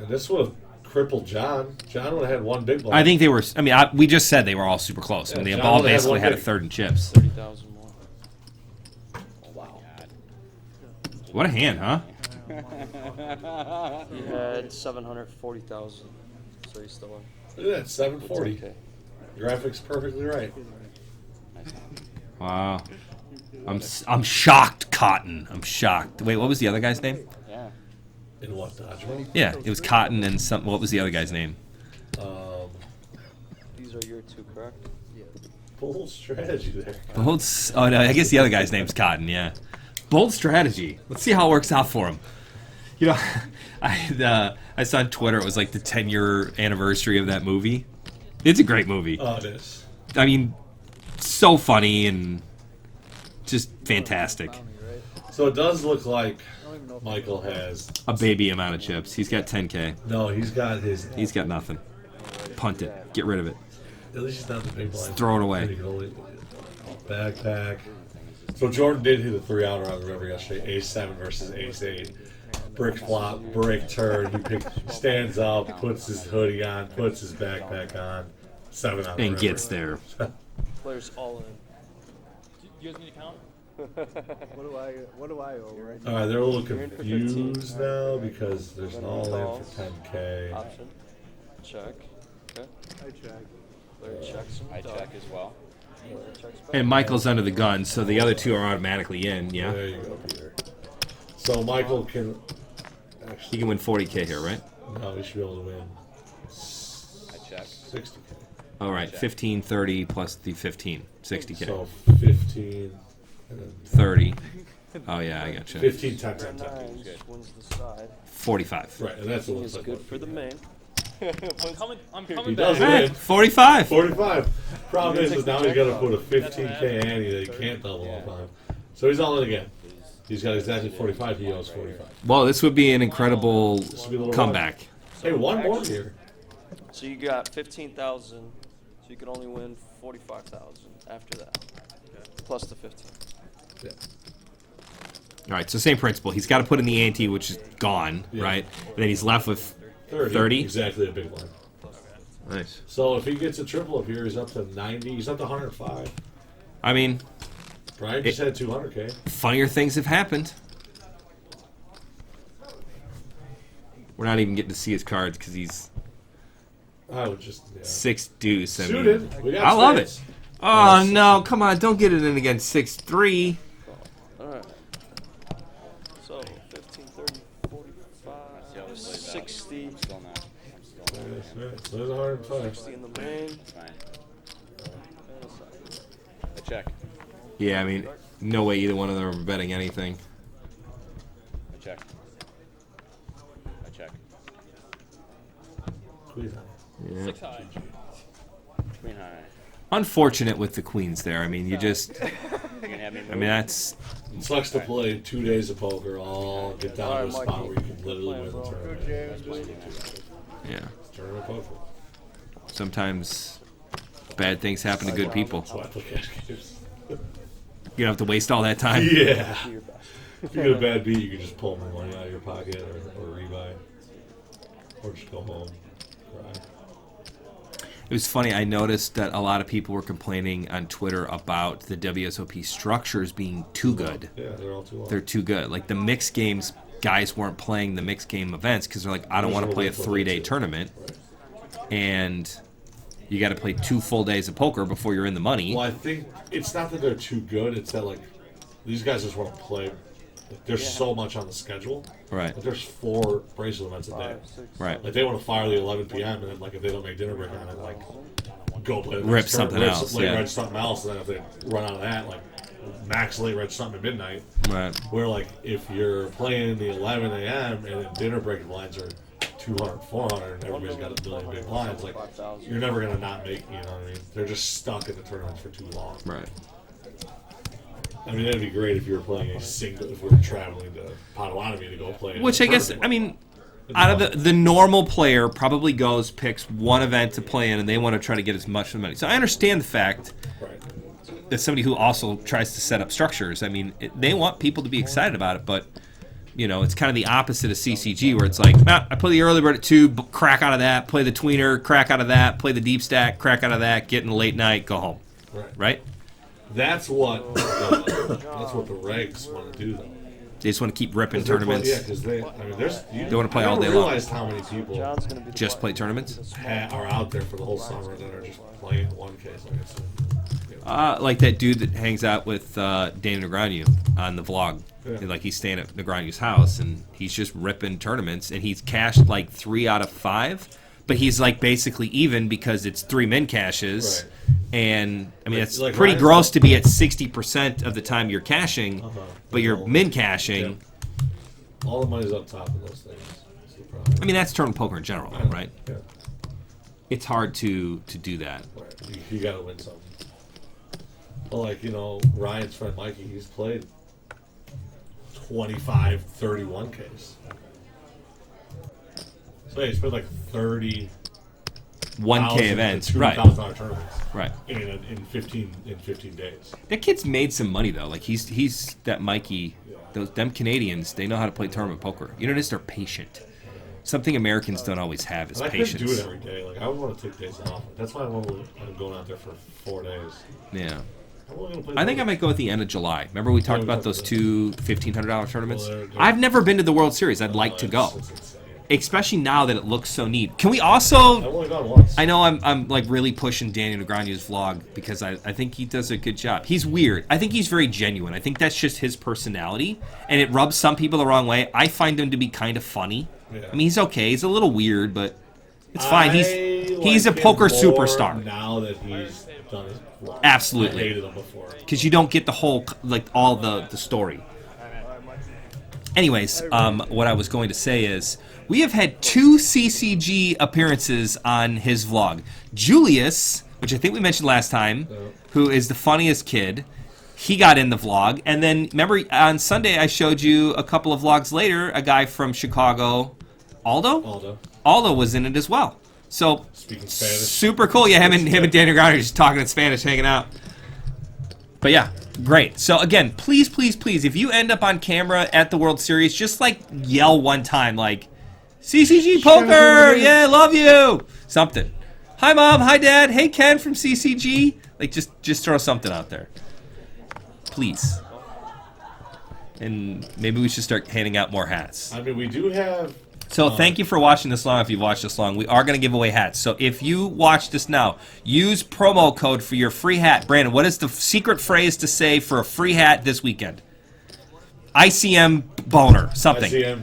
And this would have crippled John. John would have had one big blind. I think they were. I mean, we just said they were all super close. I mean, Yeah, they John all would've had basically one had a big. third in chips. 30,000 more. Wow. What a hand, huh? He had 740,000, so he's still in. Look at that, 740. 10K. Graphics perfectly right. Wow. I'm shocked, Cotton. I'm shocked. Wait, what was the other guy's name? Yeah. In what, Dodgeball? Yeah, it was Cotton and some. What was the other guy's name? These are your two, correct? Bold strategy there. Bold. Oh no, I guess the other guy's name's Cotton. Yeah. Bold strategy. Let's see how it works out for him. You know, I saw on Twitter it was like the 10-year anniversary of that movie. It's a great movie. Oh, it is. I mean, so funny and just fantastic. So it does look like Michael has. A baby amount of chips. He's got 10K. No, he's got his. He's got nothing. Punt it. Get rid of it. At least he's not the big blind. Throw it away. He can only backpack. So Jordan did hit a 3-outer on the river yesterday. Ace-7 versus Ace-8. Brick flop, brick turn. He stands up, puts his hoodie on, puts his backpack on. 7 on the And river. gets there. Players all in. You guys need to count? What do I owe right now? All right, they're a little You're in for confused 15. now because there's an all-in Calls. for 10K. Option. Check. Okay. I check. Player checks him. I check as well. Player checks back. And Michael's under the gun, so the other two are automatically in, yeah? There you go, Peter. So Michael can He actually. can win 40K here, right? No, he should be able to win I check. 60K. All right, 15, 30 plus the 15, 60K. So 15. And then 30. Oh, yeah, I gotcha. 15 times Player 10 times. nines wins the side. 45. Right, and that's what He it is looks like. good for the main. I'm He coming does back. win. 45. 45. Problem is now he's got to put a 15K ante that he can't double up on. So he's all in again. He's got exactly 45. He owes 45. Well, this would be an incredible would be a little comeback. Hey, one more here. So you got 15,000. So you can only win 45,000 after that, plus the 15. Yeah. All right, so same principle. He's got to put in the ante, which is gone, Yeah. right? And then he's left with 30. 30? Exactly a big one. Nice. So if he gets a triple up here, he's up to 90. He's up to 105. I mean, Brian just had 200K. funnier things have happened. We're not even getting to see his cards because he's I would just. Yeah. 6 deuce. I mean, Suited. We got I love spades. it. Oh, no, come on. Don't get it in against 6-3. Alright. So 15, 30, 45, 60. I'm still not. That's right. So there's 105. 60 in the main. It's fine. I check. Yeah, I mean, no way either one of them are betting anything. I check. I check. Squeeze on. Yeah. 6 high. Queen high. Unfortunate with the queens there. I mean, you just. You gonna have me move? I mean, that's. It sucks to play 2 days of poker, all get down to a Alright, spot Mikey. where you can literally win the Go, tournament. James. That's just Yeah. tournament poker. Sometimes bad things happen to good people. That's why I play cash games. You don't have to waste all that time. Yeah. Do your best. If you get a bad beat, you can just pull more money out of your pocket or rebuy. Or just go home. Cry. It was funny. I noticed that a lot of people were complaining on Twitter about the WSOP structures being too good. Yeah, they're all too long. They're too good. Like the mixed games, guys weren't playing the mixed game events because they're like, I don't want to play a 3-day tournament, and you got to play 2 full days of poker before you're in the money. Well, I think it's not that they're too good. It's that, like, these guys just want to play. Like, there's so much on the schedule. Right. Like, there's 4 bracelet events a day. 5, 6, Right. Like, they want to fire the 11 p.m. and then, like, if they don't make dinner break on it, like, go play the Rip next something tournament. else, Like, yeah. rent something else, and then if they run out of that, like, max late rent something at midnight. Right. Where, like, if you're playing the 11 a.m. and then dinner break blinds are 200, 400, and everybody's got a billion big blinds, like, 5,000. you're never going to not make, you know what I mean? They're just stuck in the tournaments for too long. Right. I mean, that'd be great if you were playing a single, if we were traveling to Potawatomi to go play. Which I guess, I mean, out of the normal player probably goes, picks one event to play in, and they want to try to get as much of the money. So I understand the fact Right. that somebody who also tries to set up structures, I mean, they want people to be excited about it, but You know, it's kind of the opposite of CCG, where it's like, I play the early bird at 2, crack out of that, play the tweener, crack out of that, play the deep stack, crack out of that, get in the late night, go home. Right? That's what the regs want to do, though. They just want to keep ripping tournaments. Yeah, because they want to play all day long. I realized how many people Just play tournaments? are out there for the whole summer that are just playing one case, like I said. Like that dude that hangs out with Dana Negreanu on the vlog. Yeah. Like he's staying at Negreanu's house and he's just ripping tournaments and he's cashed like 3 out of 5, but he's like basically even because it's 3 min caches. Right. And I mean, it's like pretty Ryan's gross to be at 60% of the time you're cashing, but you're min cashing. Yeah. All the money's up top of those things. That's the problem. I mean, that's tournament poker in general, right? Yeah. It's hard to do that. Right. You got to win something. Well, like, you know, Ryan's friend Mikey, he's played 25, 31 case. So yeah, he's played like 30 1K events, right? $2,000 tournaments, Right. In 15 days. That kid's made some money though. Like he's that Mikey. Them Canadians, they know how to play tournament poker. You notice they're patient. Something Americans don't always have is And I patience. couldn't do it every day. Like I would want to take days off. That's why I'm going out there for 4 days. Yeah. I'm only gonna play I think I poker. might go at the end of July. Remember we talked we about talked those about two $1,500 tournaments? Well, they're- I've never been to the World Series. I'd like to go. It's insane. Especially now that it looks so neat. Can we also... I've only gone once. I know I'm like really pushing Daniel Negreanu's vlog because I think he does a good job. He's weird. I think he's very genuine. I think that's just his personality, and it rubs some people the wrong way. I find him to be kind of funny. Yeah. I mean, he's okay. He's a little weird, but it's fine. He's a like him poker more superstar. Now that he's done his vlog. Absolutely. I hated him before. Because you don't get the whole, like, all the story. Anyways, what I was going to say is we have had 2 CCG appearances on his vlog. Julius, which I think we mentioned last time, who is the funniest kid, he got in the vlog. And then, remember, on Sunday I showed you a couple of vlogs later, a guy from Chicago, Aldo? Aldo was in it as well. So, Speaking Spanish. super cool. Yeah, him and Daniel Garner just talking in Spanish, hanging out. But yeah, great. So again, please, please, please, if you end up on camera at the World Series, just like yell one time, like, CCG Poker, yeah, love you, something. Hi, Mom. Hi, Dad. Hey, Ken from CCG. Like, just throw something out there, please. And maybe we should start handing out more hats. I mean, we do have... So thank you for watching this long. If you've watched this long, we are going to give away hats. So if you watch this now, use promo code for your free hat. Brandon, what is the secret phrase to say for a free hat this weekend? ICM boner, something. ICM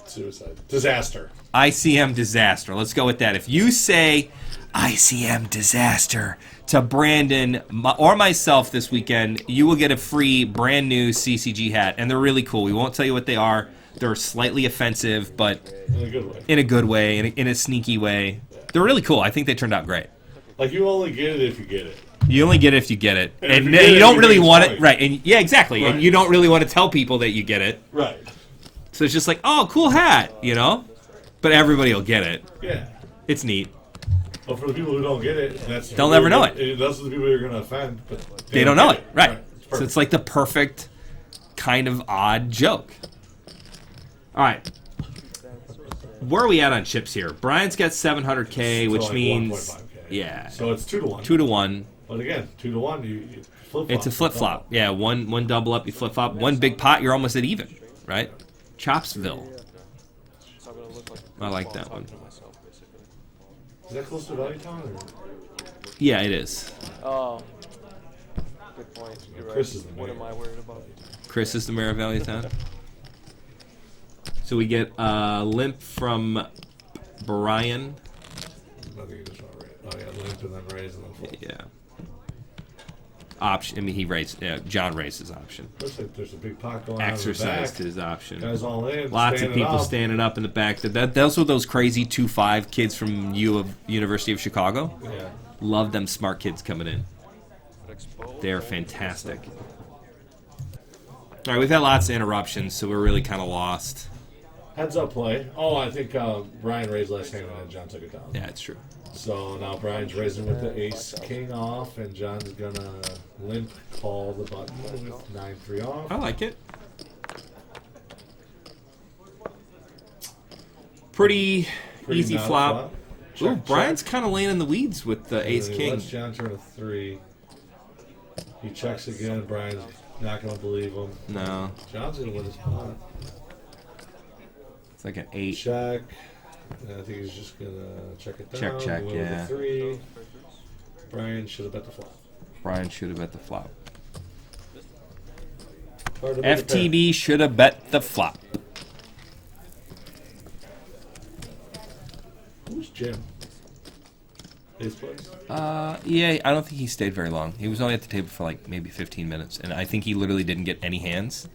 suicide. Disaster. ICM disaster. Let's go with that. If you say ICM disaster to Brandon or myself this weekend, you will get a free brand new CCG hat. And they're really cool. We won't tell you what they are. They're slightly offensive, but In a good way. in a good way, in a sneaky way. They're really cool. I think they turned out great. Like, you only get it if you get it. You only get it if you get it. And And if you get you it, don't you really get want it. it. Right. And yeah, exactly. Right. And you don't really want to tell people that you get it. Right. So it's just like, oh, cool hat, you know? But everybody will get it. Yeah. It's neat. But for the people who don't get it, They'll never know it. Those are the people you're going to offend, but They don't know get it. Right. It's So perfect. it's like the perfect kind of odd joke. All right. Where are we at on chips here? Brian's got 700K, So which like means 1.5K. yeah, So it's 2 to 1. 2 to 1. But again, 2 to 1, you flip flop. It's a flip flop. Yeah, one double up, you flip flop. One big pot, you're almost at even, right? Chopsville. It's not gonna look like I like that one. talking to myself, basically. Is that close to Valentine? Or? Yeah, it is. Oh, good point. You're right. Chris is the What mayor. am I worried about? Chris is the mayor of Valentine. So we get a limp from Brian. I think you just want to raise. Oh, yeah, limp and then raise and then flip. Yeah. Option. I mean, he raised. John raised his option. Looks like there's a big pot going on in the Exercised back. his option. Guys all in. Lots of standing people up. standing up in the back. Those were those crazy 2-5 kids from University of Chicago. Yeah. Love them smart kids coming in. Exposed. They're fantastic. All right, we've had lots of interruptions, so we're really kind of lost. Heads up play. Oh, I think Brian raised last hand and then John took it down. Yeah, it's true. So now Brian's raising with the ace king off, and John's gonna limp call the button with 9-3 off. I like it. Pretty easy not a flop. Ooh, Check, Brian's check. kind of laying in the weeds with the And ace then he king. lets John turn a 3. He checks again. Brian's not going to believe him. No, John's going to win his pot. it's like an 8. Check. And I think he's just going to check it down. Check, check, Win with yeah. a 3. Brian should have bet the flop. Brian should have bet the flop. Hard to make a pair. FTB should have bet the flop. Who's Jim? His place? Yeah, I don't think he stayed very long. He was only at the table for like maybe 15 minutes, and I think he literally didn't get any hands.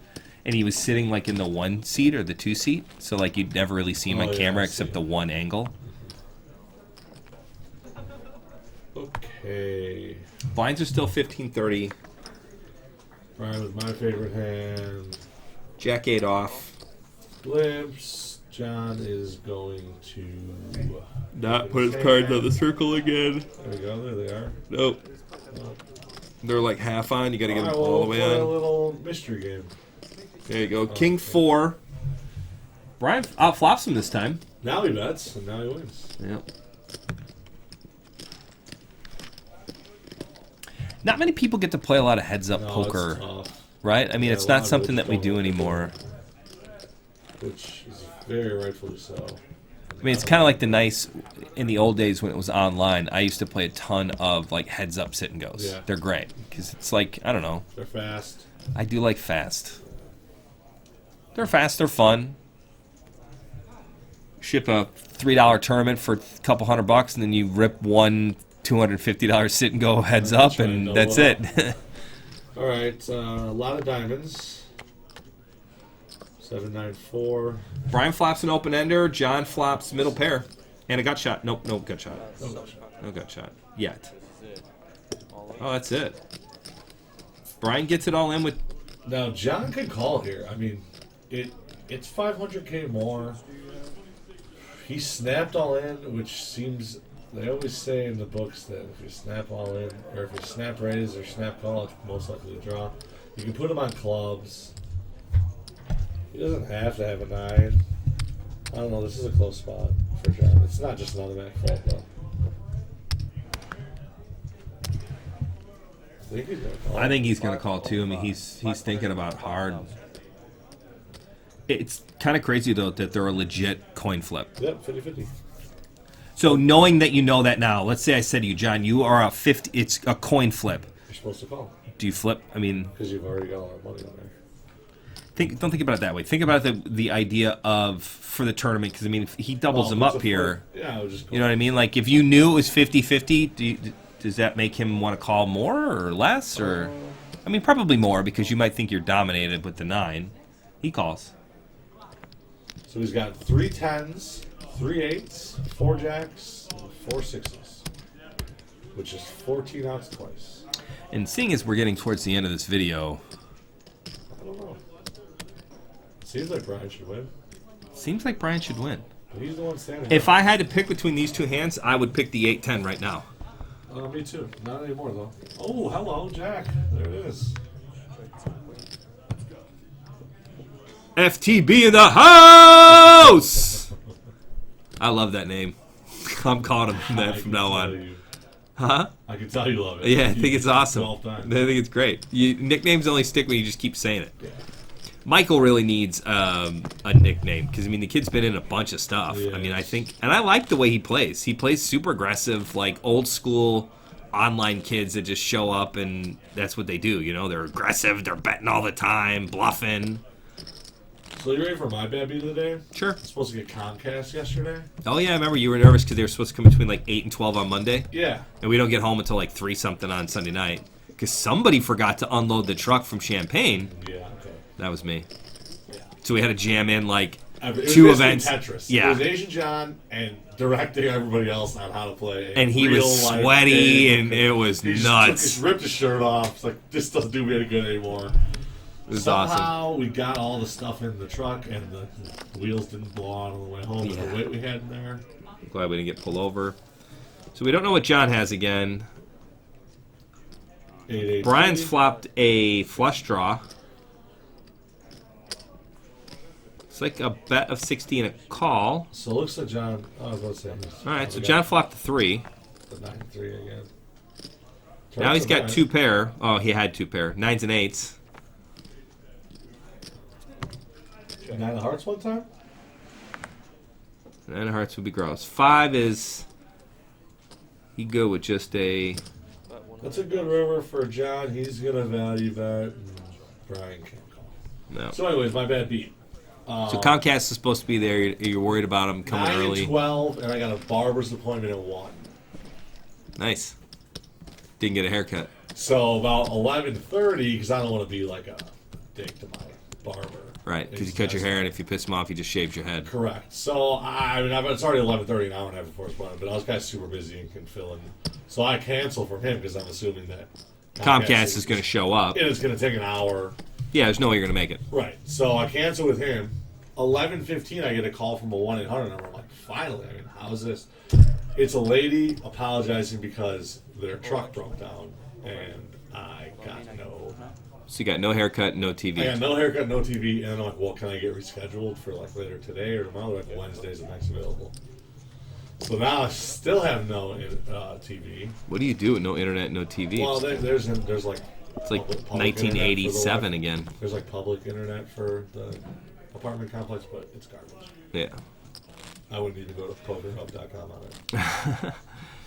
And he was sitting like in the 1 seat or the 2 seat, so like you'd never really see him Oh, on yeah, camera I except see. the one angle. Okay. Blinds are still 15-30. Brian with my favorite hand. Jack 8 off. Limps. John is going to Not put his cards on the circle again. There we go. There they are. Nope. They're like half on. You got to get them Alright, all well, the way we'll play a on. little mystery game. There you go. King 4. Brian outflops him this time. Now he bets, and now he wins. Yep. Not many people get to play a lot of heads-up No, poker, it's tough, right? I mean, Yeah, it's a lot not of something people that we don't do like to do anymore. which is very rightfully so. I mean, it's kind of like the nice in the old days when it was online. I used to play a ton of like heads-up sit and goes. Yeah. They're great because it's like I don't know. They're fast. I do like fast. They're fast. They're fun. Ship a $3 tournament for a couple $100, and then you rip one $250 sit and go heads That's up, right, and no that's one it. All right, a lot of diamonds. 794. Brian flops an open ender. John flops middle pair, and a gut shot. Nope, no gut shot. No gut shot yet. Oh, that's it. Brian gets it all in with. Now John could call here. I mean, it's 500k more. He snapped all in, which seems. They always say in the books that if you snap all in, or if you snap raise or snap call, it's most likely to draw. You can put him on clubs. He doesn't have to have a 9. I don't know. This is a close spot for John. It's not just an automatic fault, though. I think he's gonna call too. I mean, he's thinking about hard. It's kind of crazy though that they're a legit coin flip. Yep, 50-50. So knowing that you know that now, let's say I said to you, John, you are a 50. It's a coin flip. You're supposed to call Do you flip? I mean, because you've already got all that money on there. don't think about it that way. Think about the idea of for the tournament because I mean, if he doubles Well, them it's up a here. flip. Yeah, I would just. You know what I mean? Like if you knew it was 50-50, does that make him want to call more or less? Or I mean, probably more because you might think you're dominated with the 9. He calls. So he's got 3 10s, 3 8s, 4 jacks, and 4 6s, which is 14 outs twice. And seeing as we're getting towards the end of this video, I don't know. Seems like Brian should win. seems like Brian should win. But he's the one standing. If I had to pick between these two hands, I would pick the 8-10 right now. Me too. Not anymore though. Oh, hello, Jack. There it is. FTB in the house! I love that name. I'm calling him that from now on. Huh? I can tell you love it. Yeah, I think it's awesome. 12 times. I think it's great. Nicknames only stick when you just keep saying it. Yeah. Michael really needs a nickname because I mean the kid's been in a bunch of stuff. Yes. I mean I think, and I like the way he plays. He plays super aggressive, like old school online kids that just show up and that's what they do. You know, they're aggressive, they're betting all the time, bluffing. So you ready for my bad beat of the day? Sure. I was supposed to get Comcast yesterday. Oh yeah, I remember you were nervous because they were supposed to come between like 8 and 12 on Monday, Yeah. and we don't get home until like 3 something on Sunday night because somebody forgot to unload the truck from Champaign. Yeah. Okay. That was me. Yeah. So we had to jam in like It was 2 basically events. Tetris. Yeah. It was Asian John and directing everybody else on how to play. And he was real-life sweaty, game. and it was He just nuts. ripped his shirt off. It's like, this doesn't do me any good anymore. It was Somehow we got all the stuff in the truck, and the wheels didn't blow out on the way home. And the weight we had in there. I'm glad we didn't get pulled over. So we don't know what John has again. 8-8. Brian's flopped a flush draw. It's like a bet of 60 and a call. So it looks like John. Oh, I was going to say. All right, so John flopped the 3. The 9-3 again. Now he's got 2 pair. Oh, he had 2 pair. 9s and 8s. 9 of hearts one time? 9 of hearts would be gross. 5 is... He'd go with just a... That's a good river for John. He's going to value that. And Brian can't call. No. So anyways, my bad beat. So Comcast is supposed to be there. You're worried about him coming 9 early. and 12, and I got a barber's appointment at 1. Nice. Didn't get a haircut. So about 11:30, because I don't want to be like a dick to my barber. Right, because you cut your hair, and if you piss him off, he just shaves your head. Correct. So I mean, it's already 11:30 an hour and a half before it's appointment, but I was kind of super busy and couldn't fill in. So I canceled from him because I'm assuming that Comcast is going to show up. And it's going to take an hour. Yeah, there's no way you're going to make it. Right. So I canceled with him. 11:15, I get a call from a 1-800 number. I'm like, finally. I mean, how's this? It's a lady apologizing because their truck broke down, and I got no. So you got no haircut, no TV. I got no haircut, no TV, and I'm like, well, can I get rescheduled for like later today or tomorrow? Like Wednesday's the next available. So now I still have no TV. What do you do with no internet, no TV? Well, there's like it's like public 1987 again. There's like public internet for the apartment complex, but it's garbage. Yeah. I wouldn't even go to pokerhub.com on it.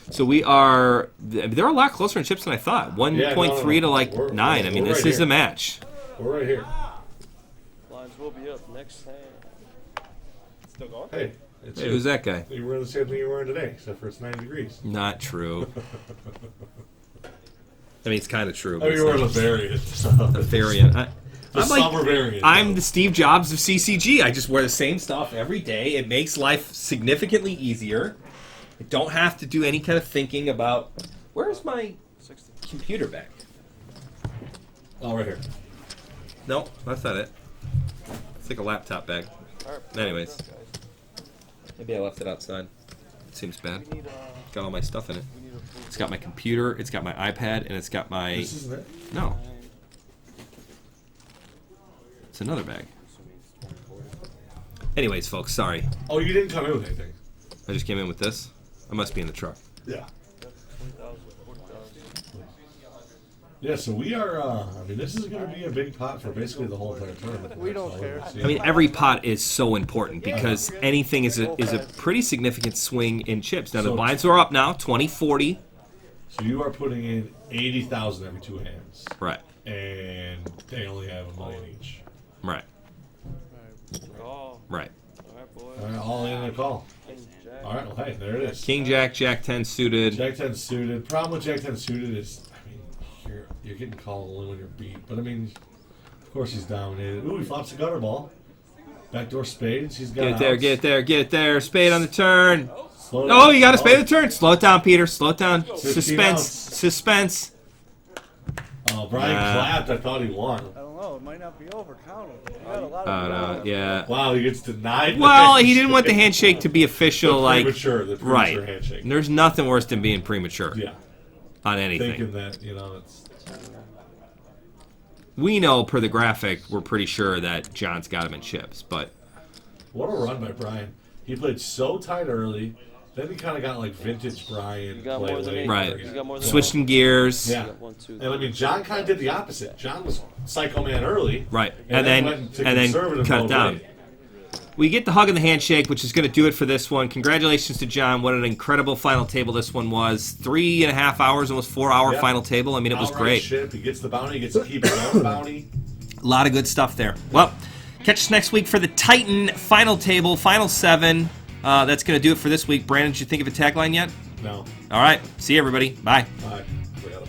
So we are. They're a lot closer in chips than I thought. 1.3 to like 9. I mean, this is a match. We're right here. Lines will be up next hand. Still going? Hey, it's Hey, who's that guy? You wear the same thing you're wearing today, except for it's 90 degrees. Not true. I mean, it's kind of true. I But mean, it's you're wearing a not variant. a variant. I'm summer variant. I'm the Steve Jobs of CCG. I just wear the same stuff every day. It makes life significantly easier. I don't have to do any kind of thinking about where's my computer bag. Oh, right here. No, that's not it. It's like a laptop bag. Anyways, maybe I left it outside. It seems bad. Got all my stuff in it. It's got my computer, it's got my iPad, and it's got my... This isn't it? No. It's another bag. Anyways, folks, sorry. Oh, you didn't come in with anything. I just came in with this. I must be in the truck. Yeah. Yeah, so we are, I mean, this is going to be a big pot for basically the whole entire tournament. We don't care. I mean, every pot is so important because anything is a pretty significant swing in chips. Now, the So- blinds are up now, 20-40. So you are putting in 80,000 every 2 hands. Right, And they only have $1 million each. right, Call. right. All right, boy. All right, all in a call. King, Jack. All right, well, hey, there it is. King, Jack, Jack 10 suited. Jack 10 suited. Problem with Jack 10 suited is, I mean, you're getting called only when you're beat. But I mean, of course he's dominated. Ooh, he flops a gutter ball. Backdoor spades. He's got Get there, outs. get there, get there. Spade on the turn. Slow Oh, down. you got a spade on the turn. Slow it down, Peter. Slow it down. 15 Suspense. outs. Suspense. Oh, Brian clapped. I thought he won. I don't know. It might not be over. Count it. You got a lot Oh, of no, yeah. Wow, he gets denied. the Well, he handshake. didn't want the handshake to be official, The like premature right. handshake. There's nothing worse than being premature Yeah, on anything. thinking that, you know, it's... We know per the graphic, we're pretty sure that John's got him in chips, but What a run by Brian. He played so tight early, then he kind of got like vintage Brian You got play more than late. me. Right. You got more than switching gears. Yeah. got 1, 2, And I mean, John kind of did the opposite. John was Psycho Man early. Right. And And went to then conservative cut it mode down. late. We get the hug and the handshake, which is going to do it for this one. Congratulations to John. What an incredible final table this one was. 3.5 hours, almost 4-hour Yeah. final table. I mean, it was Outright great. Ship. He gets the bounty. He gets to keep his own bounty. A lot of good stuff there. Well, catch us next week for the Titan final table, final 7. That's going to do it for this week. Brandon, did you think of a tagline yet? No. All right. See you, everybody. Bye. All right. We got it.